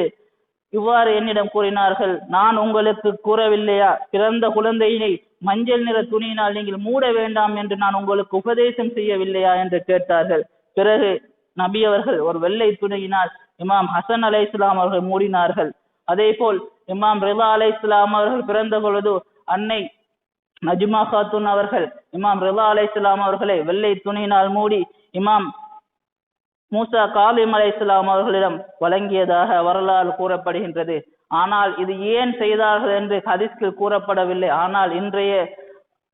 இவ்வாறு என்னிடம் கூறினார்கள், நான் உங்களுக்கு கூறவில்லையா, பிறந்த குழந்தையினை மஞ்சள் நிற துணியினால் நீங்கள் மூட வேண்டாம் என்று நான் உங்களுக்கு உபதேசம் செய்யவில்லையா என்று கேட்டார்கள். பிறகு நபி அவர்கள் ஒரு வெள்ளை துணியினால் இமாம் ஹசன் அலைஹிஸ்ஸலாம் அவர்கள் மூடினார்கள். அதே போல் இமாம் ரிதா அலைஹிஸ்ஸலாம் அவர்கள் பிறந்த பொழுது அன்னை நஜ்மா காத்தூன் அவர்கள் இமாம் ரிலா அலைஹிஸ்ஸலாம் அவர்களை வெள்ளை துணியினால் மூடி இமாம் மூசா காலிம் அலைஹிஸ்ஸலாம் அவர்களிடம் வழங்கியதாக வரலாறு கூறப்படுகின்றது. ஆனால் இது ஏன் செய்தார்கள் என்று ஹதீஸ்கள் கூறப்படவில்லை. ஆனால் இன்றைய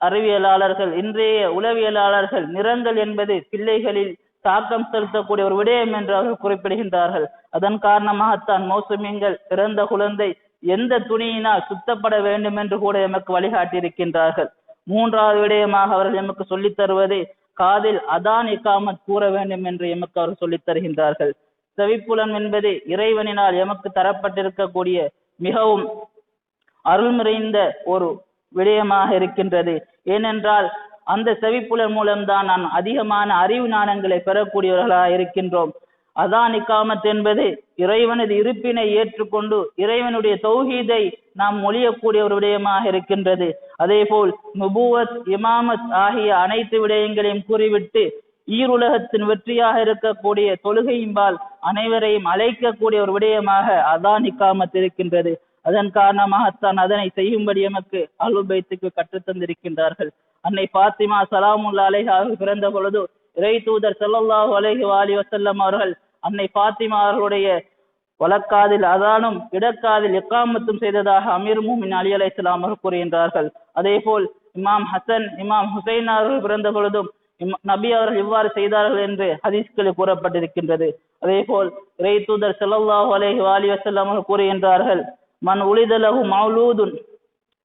அறிவியலாளர்கள், இன்றைய உளவியலாளர்கள் நிறங்கள் என்பது பிள்ளைகளில் தாக்கம் செலுத்தக்கூடிய ஒரு விடயம் என்று அவர்கள் குறிப்பிடுகின்றார்கள். அதன் காரணமாகத்தான் மௌசுமியங்கள் பிறந்த குழந்தை எந்த துணியினால் சுத்தப்பட வேண்டும் என்று கூட எமக்கு வழிகாட்டி இருக்கின்றார்கள். மூன்றாவது விடயமாக அவர்கள் எமக்கு சொல்லித் தருவது காதில் அதான் இகாமத் கூற வேண்டும் என்று எமக்கு அவர்கள் சொல்லித் தருகின்றார்கள். செவிப்புலன் என்பது இறைவனினால் எமக்கு தரப்பட்டிருக்கக்கூடிய மிகவும் அருள்மிறைந்த ஒரு விடயமாக இருக்கின்றது. ஏனென்றால் அந்த செவிப்புலன் மூலம்தான் நாம் அதிகமான அறிவு ஞானங்களை பெறக்கூடியவர்களாக இருக்கின்றோம். அதான் இகாமத் என்பது இறைவனது இருப்பினை ஏற்றுக்கொண்டு இறைவனுடைய தௌஹீதை நாம் மொழியக்கூடிய ஒரு விடயமாக இருக்கின்றது. அதே போல் நுபுவத், இமாமத் ஆகிய அனைத்து விடயங்களையும் கூறிவிட்டு ஈருலகத்தின் வெற்றியாக இருக்கக்கூடிய தொழுகையின்பால் அனைவரையும் அழைக்கக்கூடிய ஒரு விடயமாக அதான் இகாமத் இருக்கின்றது. அதன் காரணமாகத்தான் அதனை செய்யும்படி எமக்கு அஹ்லுல் பைத்துக்கு கற்றுத்தந்திருக்கின்றார்கள். அன்னை ஃபாத்திமா ஸலாமுல்லாஹி அலைஹா பிறந்த பொழுது இறை தூதர் ஸல்லல்லாஹு அலைஹி வஸல்லம் அவர்கள் அன்னை ஃபாத்திமா அவர்களுடைய வலக்காதில் அதானும் இடக்காதில் இக்காமத்தும் செய்ததாக அமீர் முஃமினீன் அலி அலைஹிஸ்ஸலாம் அவர்கள் கூறுகின்றார்கள். அதே போல் இமாம் ஹசன், இமாம் ஹுசைன் அவர்கள் பிறந்த பொழுதும் நபி அவர்கள் இவ்வாறு செய்தார்கள் என்று ஹதீஸ்களில் கூறப்பட்டிருக்கின்றது. அதே போல் இறை தூதர் ஸல்லல்லாஹு அலைஹி வஸல்லம் அவர்கள் கூறுகின்றார்கள், மன் உலிதலஹு மௌலூதுன்,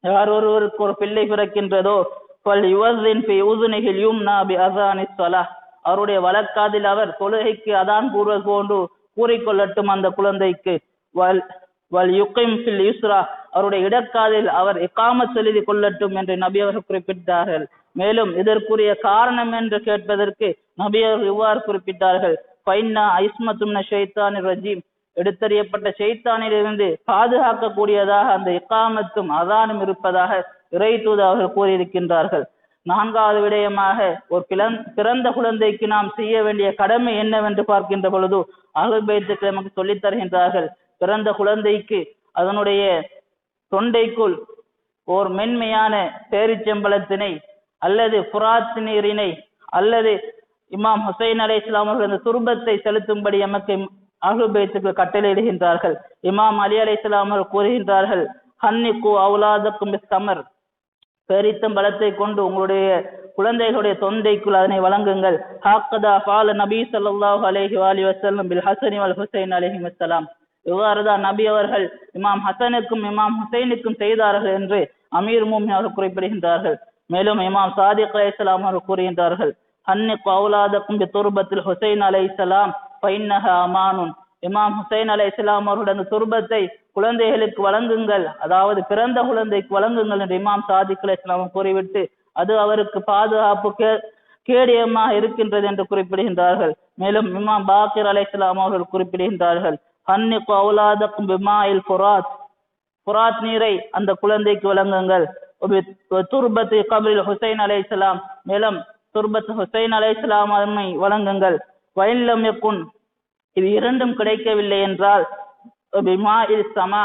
யார் ஒருவருக்கு ஒரு பிள்ளை பிறக்கின்றதோ ஃபல் யுவஸின் ஃபி உதுனிஹில் யும்னா பி அஸானிஸ் ஸலாஹ், அவருடைய வலக்காதில் அவர் தொழுகைக்கு அதான் கூறுவது போன்று கூறிக்கொள்ளட்டும் அந்த குழந்தைக்கு. வல் யுகிம் ஃபில் யுஸ்ரா, அவருடைய இடக்காதில் அவர் இகாமத் எழுதி கொள்ளட்டும் என்று நபி அவர்கள் குறிப்பிட்டார்கள். மேலும் இதற்குரிய காரணம் என்று கேட்பதற்கு நபி அவர்கள் இவ்வாறு குறிப்பிட்டார்கள், ஃபைன்னா ஐஸ்மத்தும் ஷைத்தானிர் ரஜீம், எடுத்தறியப்பட்ட ஷைத்தானிலிருந்து பாதுகாக்கக்கூடியதாக அந்த இகாமத்தும் அதானும் இருப்பதாக இறை தூதர் அவர்கள் கூறியிருக்கின்றார்கள். நான்காவது விடயமாக ஒரு பிறந்த குழந்தைக்கு நாம் செய்ய வேண்டிய கடமை என்னவென்று பார்க்கின்ற பொழுது அஹ்லுல் பைத்துக்கு நமக்கு சொல்லித் தருகின்றார்கள், பிறந்த குழந்தைக்கு அதனுடைய தொண்டைக்குள் ஓர் மென்மையான பேரிச்சம்பளத்தினை அல்லது புராத் நீரினை அல்லது இமாம் ஹுசைன் அலைஹிஸ்ஸலாம் அவர்கள் அந்த துர்பத்தை செலுத்தும்படி எமக்கு அஹ்லுல் பைத்துக்கு கட்டளையிடுகின்றார்கள். இமாம் அலி அலைஹிஸ்ஸலாம் அவர்கள் கூறுகின்றார்கள், ஹன்னிகு அவுலாதக்கும் பிஸ்ஸமர், பேரித்தம் பலத்தை கொண்டு உங்களுடைய குழந்தைகளுடைய தொந்தைக்குள் அதனை வழங்குங்கள். ஹாக்கதா ஃபால நபி ஸல்லல்லாஹு அலைஹி வஸல்லம் பில் ஹஸனி வல் ஹுசைன் அலைஹிஸ்ஸலாம், இவ்வாறுதான் நபி அவர்கள் இமாம் ஹசனுக்கும் இமாம் ஹுசைனுக்கும் செய்தார்கள் என்று அமீர் முஃமினீன் அவர்கள் குறிப்பிடுகின்றார்கள். மேலும் இமாம் சாதிக் அலைஹிஸ்ஸலாம் அவர்கள் கூறுகின்றார்கள், ஹன்னிகு அவுலாதக்கும் பி துர்பத்தில் ஹுசைன் அலைஹிஸ்ஸலாம் ஃபைன்னஹா அமானுன், இமாம் ஹுசைன் அலைஹிஸ்ஸலாம் அவர்களுடைய அந்த துர்பத்தை குழந்தைகளுக்கு வழங்குங்கள், அதாவது பிறந்த குழந்தைக்கு வழங்குங்கள் என்று இமாம் சாதிக் அலைஹிஸ்ஸலாம் கூறிவிட்டு அது அவருக்கு பாதுகாப்பு கேடயமாக இருக்கின்றது என்று குறிப்பிடுகின்றார்கள். மேலும் இமாம் பாக்கிர் அலைஹிஸ்ஸலாம் அவர்கள் குறிப்பிடுகின்றார்கள், ஹன்னிகு அவுலாதக்கும் பிமாஇல் ஃபுராத், ஃபுராத் நீரை அந்த குழந்தைக்கு வழங்குங்கள். துர்பத்து கபில் ஹுசைன் அலைஹிஸ்ஸலாம், மேலும் துர்பத் ஹுசைன் அலைஹிஸ்ஸலாம் அதனை வழங்குங்கள். வயல்லம் யக்குன், இது இரண்டும் கிடைக்கவில்லை என்றால் பிமாஇல் ஸமா,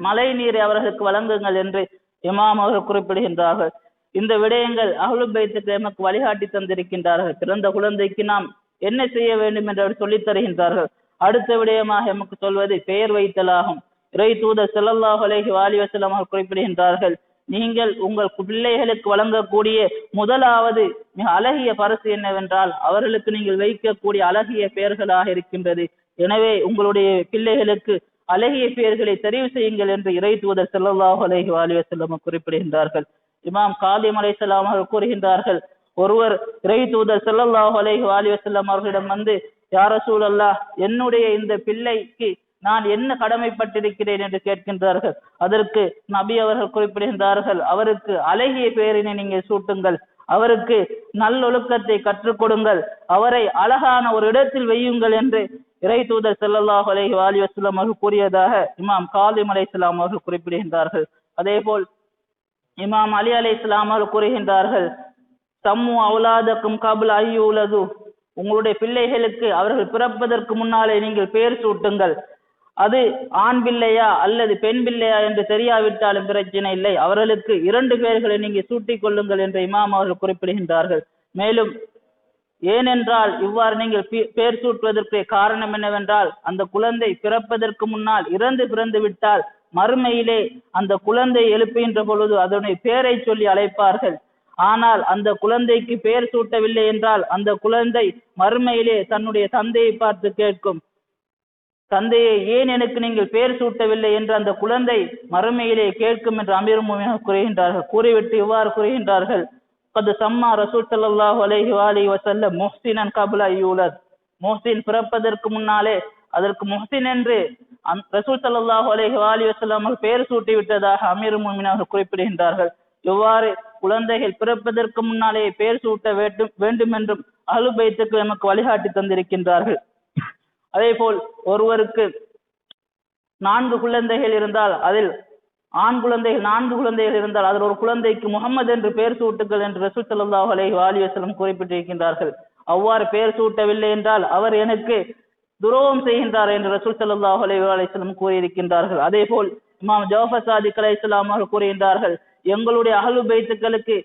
மழை நீரை அவர்களுக்கு வழங்குங்கள் என்று இமாம் அவர்கள் குறிப்பிடுகின்றார்கள். இந்த விடயங்கள் அஹ்லுல் பைத்துக்கு எமக்கு வழிகாட்டி தந்திருக்கின்றார்கள். பிறந்த குழந்தைக்கு நாம் என்ன செய்ய வேண்டும் என்று அவர் சொல்லித் தருகின்றார்கள். அடுத்த விடயமாக எமக்கு சொல்வது பெயர் வைத்தலாகும். இறை தூதர் ஸல்லல்லாஹு அலைஹி வஸல்லம் அவர்கள் குறிப்பிடுகின்றார்கள், நீங்கள் உங்கள் பிள்ளைகளுக்கு வழங்கக்கூடிய முதலாவது மிக அழகிய பரிசு என்னவென்றால் அவர்களுக்கு நீங்கள் வைக்கக்கூடிய அழகிய பெயர்களாக இருக்கின்றது. எனவே உங்களுடைய பிள்ளைகளுக்கு அழகிய பெயர்களை தெரிவு செய்யுங்கள் என்று இறை தூதர் ஸல்லல்லாஹு அலைஹி வஸல்லம் குறிப்பிடுகின்றார்கள். இமாம் காலிம் அலைஹிஸ்ஸலாம் அவர்கள் கூறுகின்றார்கள், ஒருவர் இறை தூதர் ஸல்லல்லாஹு அலைஹி வஸல்லம் அவர்களிடம் வந்து, யா ரசூலல்லாஹ், என்னுடைய இந்த பிள்ளைக்கு நான் என்ன கடமைப்பட்டிருக்கிறேன் என்று கேட்கின்றார்கள். அதற்கு நபி அவர்கள் குறிப்பிடுகின்றார்கள், அவருக்கு அழகிய பெயரினை நீங்கள் சூட்டுங்கள், அவருக்கு நல்லொழுக்கத்தை கற்றுக் கொடுங்கள், அவரை அழகான ஒரு இடத்தில் வையுங்கள் என்று இறை தூதர் ஸல்லல்லாஹு அலைஹி வஸல்லம் அவர்கள் கூறியதாக இமாம் காலிம் அலைஹிஸ்ஸலாம் அவர்கள் குறிப்பிடுகின்றார்கள். அதே போல் இமாம் அலி அலைஹிஸ்ஸலாம் அவர்கள் கூறுகின்றார்கள், சம்மு அவுலாதக்கும் கப்ல ஐயுலது, உங்களுடைய பிள்ளைகளுக்கு அவர்கள் பிறப்பதற்கு முன்னாலே நீங்கள் பெயர் சூட்டுங்கள். அது ஆண் பிள்ளையா அல்லது பெண் பிள்ளையா என்று தெரியாவிட்டாலும் பிரச்சனை இல்லை, அவர்களுக்கு 2 பெயர்களை நீங்க சூட்டிக் கொள்ளுங்கள் என்று இமாம் அவர்கள் குறிப்பிடுகின்றார்கள். மேலும் ஏனென்றால் இவ்வாறு நீங்கள் பெயர் சூட்டுவதற்கு காரணம் என்னவென்றால், அந்த குழந்தை பிறப்பதற்கு முன்னால் பிறந்து விட்டால் மறுமையிலே அந்த குழந்தை எழுப்புகின்ற பொழுது அதனுடைய பெயரை சொல்லி அழைப்பார்கள். ஆனால் அந்த குழந்தைக்கு பெயர் சூட்டவில்லை என்றால் அந்த குழந்தை மறுமையிலே தன்னுடைய தந்தையை பார்த்து கேட்கும், தந்தையை ஏன் எனக்கு நீங்கள் பெயர் சூட்டவில்லை என்று அந்த குழந்தை மறுமையிலே கேட்கும் என்று அமீர் முஃமினீன் கூறுகின்றார்கள். கூறிவிட்டு இவ்வாறு கூறுகின்றார்கள், கது சம்மா ரசூல் ஸல்லல்லாஹு அலைஹி வஸல்லம் முஹ்சினன் கப்ல யூலத். முஹ்சின் பிறப்பதற்கு முன்னாலே அதற்கு முஹ்சின் என்று ரசூல் ஸல்லல்லாஹு அலைஹி வஸல்லம் பெயர் சூட்டி விட்டதாக அமீர் முஃமினீன் குறிப்பிடுகின்றார்கள். இவ்வாறு குழந்தைகள் பிறப்பதற்கு முன்னாலே பெயர் சூட்ட வேண்டும் என்றும் அஹ்லுல் பைத்துக்கு நமக்கு வழிகாட்டி தந்திருக்கின்றார்கள். அதே போல் ஒருவருக்கு 4 குழந்தைகள் இருந்தால், அதில் ஆண் குழந்தைகள் 4 குழந்தைகள் இருந்தால் அதில் ஒரு குழந்தைக்கு முகமது என்று பெயர் சூட்டுங்கள் என்று ரசூல் ஸல்லல்லாஹு அலைஹி வஸல்லம் குறிப்பிட்டிருக்கின்றார்கள். அவ்வாறு பெயர் சூட்டவில்லை என்றால் அவர் எனக்கு துரோகம் செய்கின்றார் என்று ரசூல் ஸல்லல்லாஹு அலைஹி வஸல்லம் கூறியிருக்கின்றார்கள். அதே போல் இமாம் ஜஃபர் சாதிக் அலைஹிஸ்ஸலாம் அவர்கள் கூறுகின்றார்கள், எங்களுடைய அஹ்லுல் பைத்துக்களுக்கு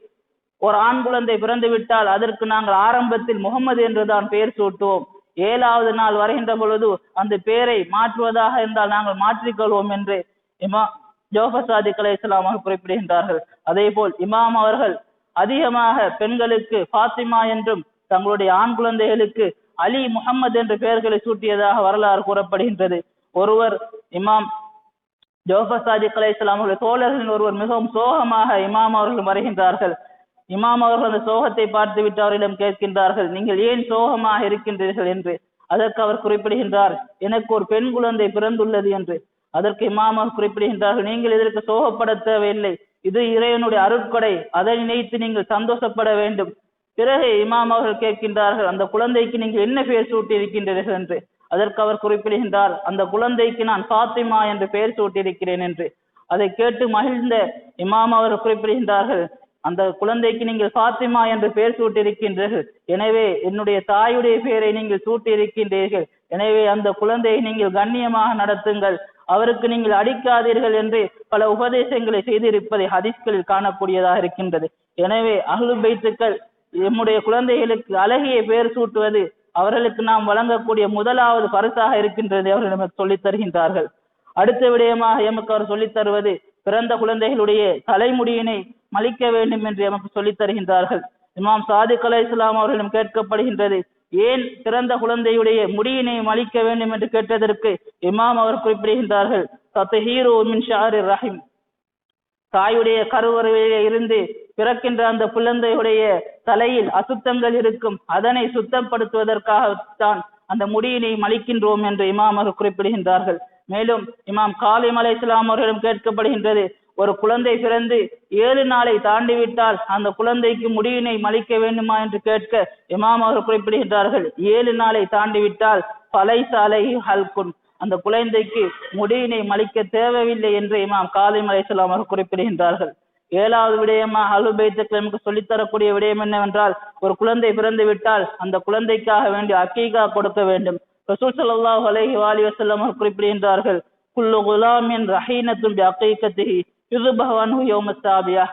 ஒரு ஆண் குழந்தை பிறந்து விட்டால் அதற்கு நாங்கள் ஆரம்பத்தில் முகமது என்றுதான் பெயர் சூட்டுவோம், 7வது நாள் வருகின்ற பொழுது அந்த பெயரை மாற்றுவதாக இருந்தால் நாங்கள் மாற்றிக்கொள்வோம் என்று இமாம் ஜஃபர் சாதிக் அலைஹிஸ்ஸலாம் அவர்கள் குறிப்பிடுகின்றார்கள். அதே போல் இமாம் அவர்கள் அதிகமாக பெண்களுக்கு ஃபாத்திமா என்றும் தங்களுடைய ஆண் குழந்தைகளுக்கு அலி முஹம்மது என்ற பெயர்களை சூட்டியதாக வரலாறு கூறப்படுகின்றது. ஒருவர் இமாம் ஜஃபர் சாதிக் அலைஹிஸ்ஸலாம் அவர்கள் தோழர்களின் ஒருவர் மிகவும் சோகமாக இமாம் அவர்கள் வருகின்றார்கள். இமாம் அவர்கள் அந்த சோகத்தை பார்த்து விட்டு அவரிடம் கேட்கின்றார்கள், நீங்கள் ஏன் சோகமாக இருக்கின்றீர்கள் என்று. அதற்கு அவர் குறிப்பிடுகின்றார், எனக்கு ஒரு பெண் குழந்தை பிறந்துள்ளது என்று. அதற்கு இமாம் அவர்கள் குறிப்பிடுகின்றார்கள், நீங்கள் இதற்கு சோகப்பட தேவையில்லை, இது இறைவனுடைய அருட்கொடை, அதை நினைத்து நீங்கள் சந்தோஷப்பட வேண்டும். பிறகு இமாம் அவர்கள் கேட்கின்றார்கள், அந்த குழந்தைக்கு நீங்கள் என்ன பெயர் சூட்டி இருக்கின்றீர்கள் என்று. அதற்கு அவர் குறிப்பிடுகின்றார், அந்த குழந்தைக்கு நான் ஃபாத்திமா என்று பெயர் சூட்டியிருக்கிறேன் என்று. அதை கேட்டு மகிழ்ந்த இமாம் அவர்கள் குறிப்பிடுகின்றார்கள், அந்த குழந்தைக்கு நீங்கள் ஃபாத்திமா என்று பெயர் சூட்டியிருக்கின்றீர்கள், எனவே என்னுடைய தாயுடைய பெயரை நீங்கள் சூட்டி இருக்கின்றீர்கள், எனவே அந்த குழந்தையை நீங்கள் கண்ணியமாக நடத்துங்கள், அவருக்கு நீங்கள் அடிக்காதீர்கள் என்று பல உபதேசங்களை செய்திருப்பதை ஹதீஸ்களில் காணக்கூடியதாக இருக்கின்றது. எனவே அஹ்லுல் பைத்துக்கள் நம்முடைய குழந்தைகளுக்கு அழகிய பெயர் சூட்டுவது அவர்களுக்கு நாம் வழங்கக்கூடிய முதலாவது பரிசாக இருக்கின்றது அவர்கள் நமக்கு சொல்லித் தருகின்றார்கள். அடுத்த விடயமாக எமக்கு அவர் சொல்லித் தருவது பிறந்த குழந்தைகளுடைய தலைமுடியினை மலிக்க வேண்டும் என்று எமக்கு சொல்லித் தருகின்றார்கள். இமாம் சாதிக் அலைஹிஸ்ஸலாம் அவர்களிடம் கேட்கப்படுகின்றது, ஏன் பிறந்த குழந்தையுடைய முடியினை மலிக்க வேண்டும் என்று கேட்டதற்கு இமாம் அவர் குறிப்பிடுகின்றார்கள், தத்ஹீரு மின் ஷஅரிர் ரஹீம், தாயுடைய கருவறையிலே இருந்து பிறக்கின்ற அந்த குழந்தையுடைய தலையில் அசுத்தங்கள் இருக்கும், அதனை சுத்தப்படுத்துவதற்காகத்தான் அந்த முடியினை மலிக்கின்றோம் என்று இமாம் அவர்கள் குறிப்பிடுகின்றார்கள். மேலும் இமாம் காலிம் அலைஹிஸ்ஸலாம் அவர்களிடம் கேட்கப்படுகின்றது, ஒரு குழந்தை பிறந்து 7 நாளை தாண்டிவிட்டால் அந்த குழந்தைக்கு முடியினை மலிக்க வேண்டுமா என்று கேட்க இமாம் அவர்கள் குறிப்பிடுகின்றார்கள், 7 நாளை தாண்டிவிட்டால் ஃபலைஸ அலைஹி ஹல்குன், அந்த குழந்தைக்கு முடியினை மலிக்க தேவையில்லை என்று இமாம் காலிம் அலைஹிஸ்ஸலாம் அவர்கள் குறிப்பிடுகின்றார்கள். 7வது விடயமாக அஹ்லுல் பைத்துக்கு நமக்கு சொல்லித்தரக்கூடிய விடயம் என்னவென்றால், ஒரு குழந்தை பிறந்து விட்டால் அந்த குழந்தைக்காக வேண்டிய அக்கீகா கொடுக்க வேண்டும். ரசூல் ஸல்லல்லாஹு அலைஹி வஸல்லம் குறிப்பிடுகின்றார்கள், குல்லு குலாமின் ரஹீனத்துன் பி அகீகத்திஹி யுذبح عنه يوم السابعة,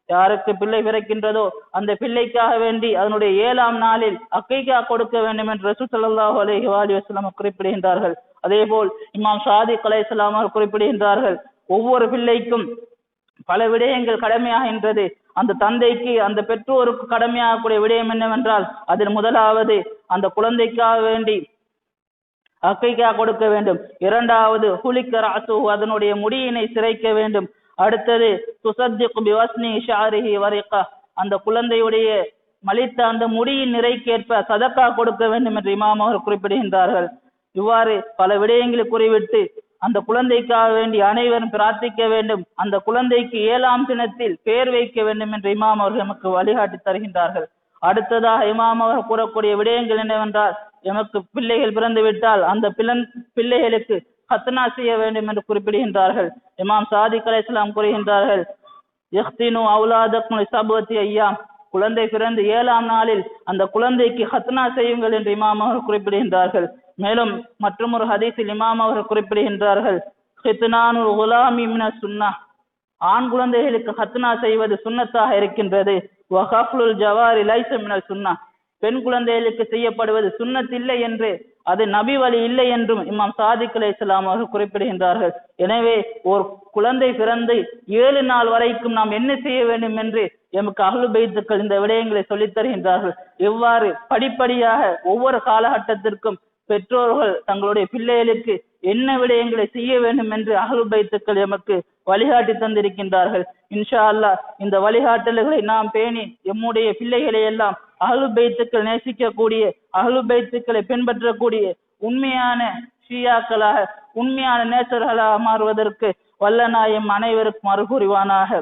யாருக்கு பிள்ளை பிறக்கின்றதோ அந்த பிள்ளைக்காக வேண்டி அதனுடைய 7ஆம் நாளில் அக்கீகா கொடுக்க வேண்டும் என்று ரசூல் ஸல்லல்லாஹு அலைஹி வஸல்லம் குறிப்பிடுகின்றார்கள். அதே போல் இமாம் சாதிக் அலைஹிஸ்ஸலாம் அவர்கள் குறிப்பிடுகின்றார்கள், ஒவ்வொரு பிள்ளைக்கும் பல விடயங்கள் கடமையாகின்றது. அந்த தந்தைக்கு அந்த பெற்றோருக்கு கடமையாகக்கூடிய விடயம் என்னவென்றால், அதில் முதலாவது அந்த குழந்தைக்காக வேண்டி அக்கீகா கொடுக்க வேண்டும். 2வது ஹுலிக்க ரஅஸுஹு, அதனுடைய முடியினை சிரைக்க வேண்டும். அடுத்தது துஸத்திக் பிவஸ்னி ஷஅரிஹி வரிகா, அந்த குழந்தையுடைய மலித்த அந்த முடியின் நிறைக்கேற்ப சதக்கா கொடுக்க வேண்டும் என்று இமாம் அவர்கள் குறிப்பிடுகின்றார்கள். இவ்வாறு பல விடயங்களை குறிவிட்டு அந்த குழந்தைக்காக வேண்டி அனைவரும் பிரார்த்திக்க வேண்டும், அந்த குழந்தைக்கு 7ஆம் தினத்தில் பெயர் வைக்க வேண்டும் என்று இமாம் அவர்கள் நமக்கு வழிகாட்டி தருகின்றார்கள். அடுத்ததாக இமாம் அவர்கள் கூறக்கூடிய விடயங்கள் என்னவென்றால், எமக்கு பிள்ளைகள் பிறந்து விட்டால் அந்த பிள்ளைகளுக்கு ஹத்னா செய்ய வேண்டும் என்று குறிப்பிடுகின்றார்கள். இமாம் சாதிக் அலைஹிஸ்ஸலாம் கூறுகின்றார்கள், யஹ்தினு அவுலாதக்கும் லிஸபத்தி அய்யாம், குழந்தை பிறந்து 7ஆம் நாளில் அந்த குழந்தைக்கு ஹத்னா செய்யுங்கள் என்று இமாம் அவர்கள் குறிப்பிடுகின்றார்கள். மேலும் மற்றொரு ஹதீஸில் இமாம் அவர்கள் குறிப்பிடுகின்றார்கள், ஹித்னானுல் குலாமி மினஸ் சுன்னah, ஆண் குழந்தைகளுக்கு ஹத்னா செய்வது சுன்னத்தாக இருக்கின்றது. வஹஃப்லுல் ஜவாரி லைஸ மினல் சுன்னah, பெண் குழந்தைகளுக்கு செய்யப்படுவது சுன்னத் இல்லை என்று, அது நபி வழி இல்லை என்றும் இமாம் சாதிக் அலைஹிஸ்ஸலாம் அவர்கள் குறிப்பிடுகின்றார்கள். எனவே ஒரு குழந்தை பிறந்து 7 நாள் வரைக்கும் நாம் என்ன செய்ய வேண்டும் என்று எமக்கு அஹ்லுல் பைத்துக்கள் இந்த விடயங்களை சொல்லித் தருகின்றார்கள். எவ்வாறு படிப்படியாக ஒவ்வொரு காலகட்டத்திற்கும் பெற்றோர்கள் தங்களுடைய பிள்ளைகளுக்கு என்ன விடயங்களை செய்ய வேண்டும் என்று அஹ்லுல் பைத்துக்கள் எமக்கு வழிகாட்டி தந்திருக்கின்றார்கள். இன்ஷா அல்லாஹ் இந்த வழிகாட்டல்களை நாம் பேணி எம்முடைய பிள்ளைகளை எல்லாம் அஹ்லுல் பைத்துக்கள் நேசிக்கக்கூடிய, அஹ்லுல் பைத்துக்களை பின்பற்றக்கூடிய உண்மையான ஷியாக்களாக, உண்மையான நேசர்களாக மாறுவதற்கு வல்ல நாயம் அனைவருக்கும் அருள் புரிவானாக.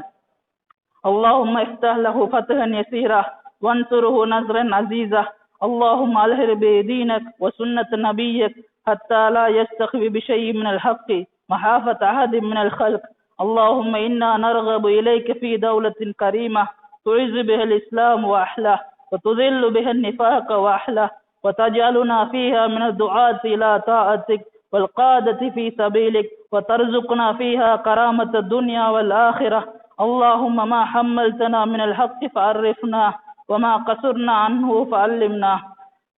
அல்லாஹும்ம இஃப்தஹ் லஹு ஃபத்ஹன் யஸீரா வன்சுருஹு நஸ்ரன் அஸீஸா. اللهم ألهر بدينك وسنة نبيك حتى لا يستخفي بشيء من الحق محافة أحد من الخلق. اللهم إنا نرغب إليك في دولة كريمة تعز بها الإسلام وأحلاه وتذل بها النفاق وأحلاه وتجعلنا فيها من الدعاة إلى طاعتك والقادة في سبيلك وترزقنا فيها كرامة الدنيا والآخرة. اللهم ما حملتنا من الحق فعرفنا وما قصرنا عنه فعلمنا.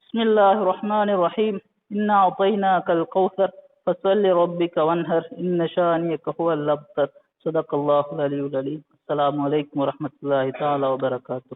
بسم الله الرحمن الرحيم. إنا أعطيناك الكوثر فصل ربك وانهر إن شانئك هو الأبتر. صدق الله العلي العليم. السلام عليكم ورحمة الله تعالى وبركاته.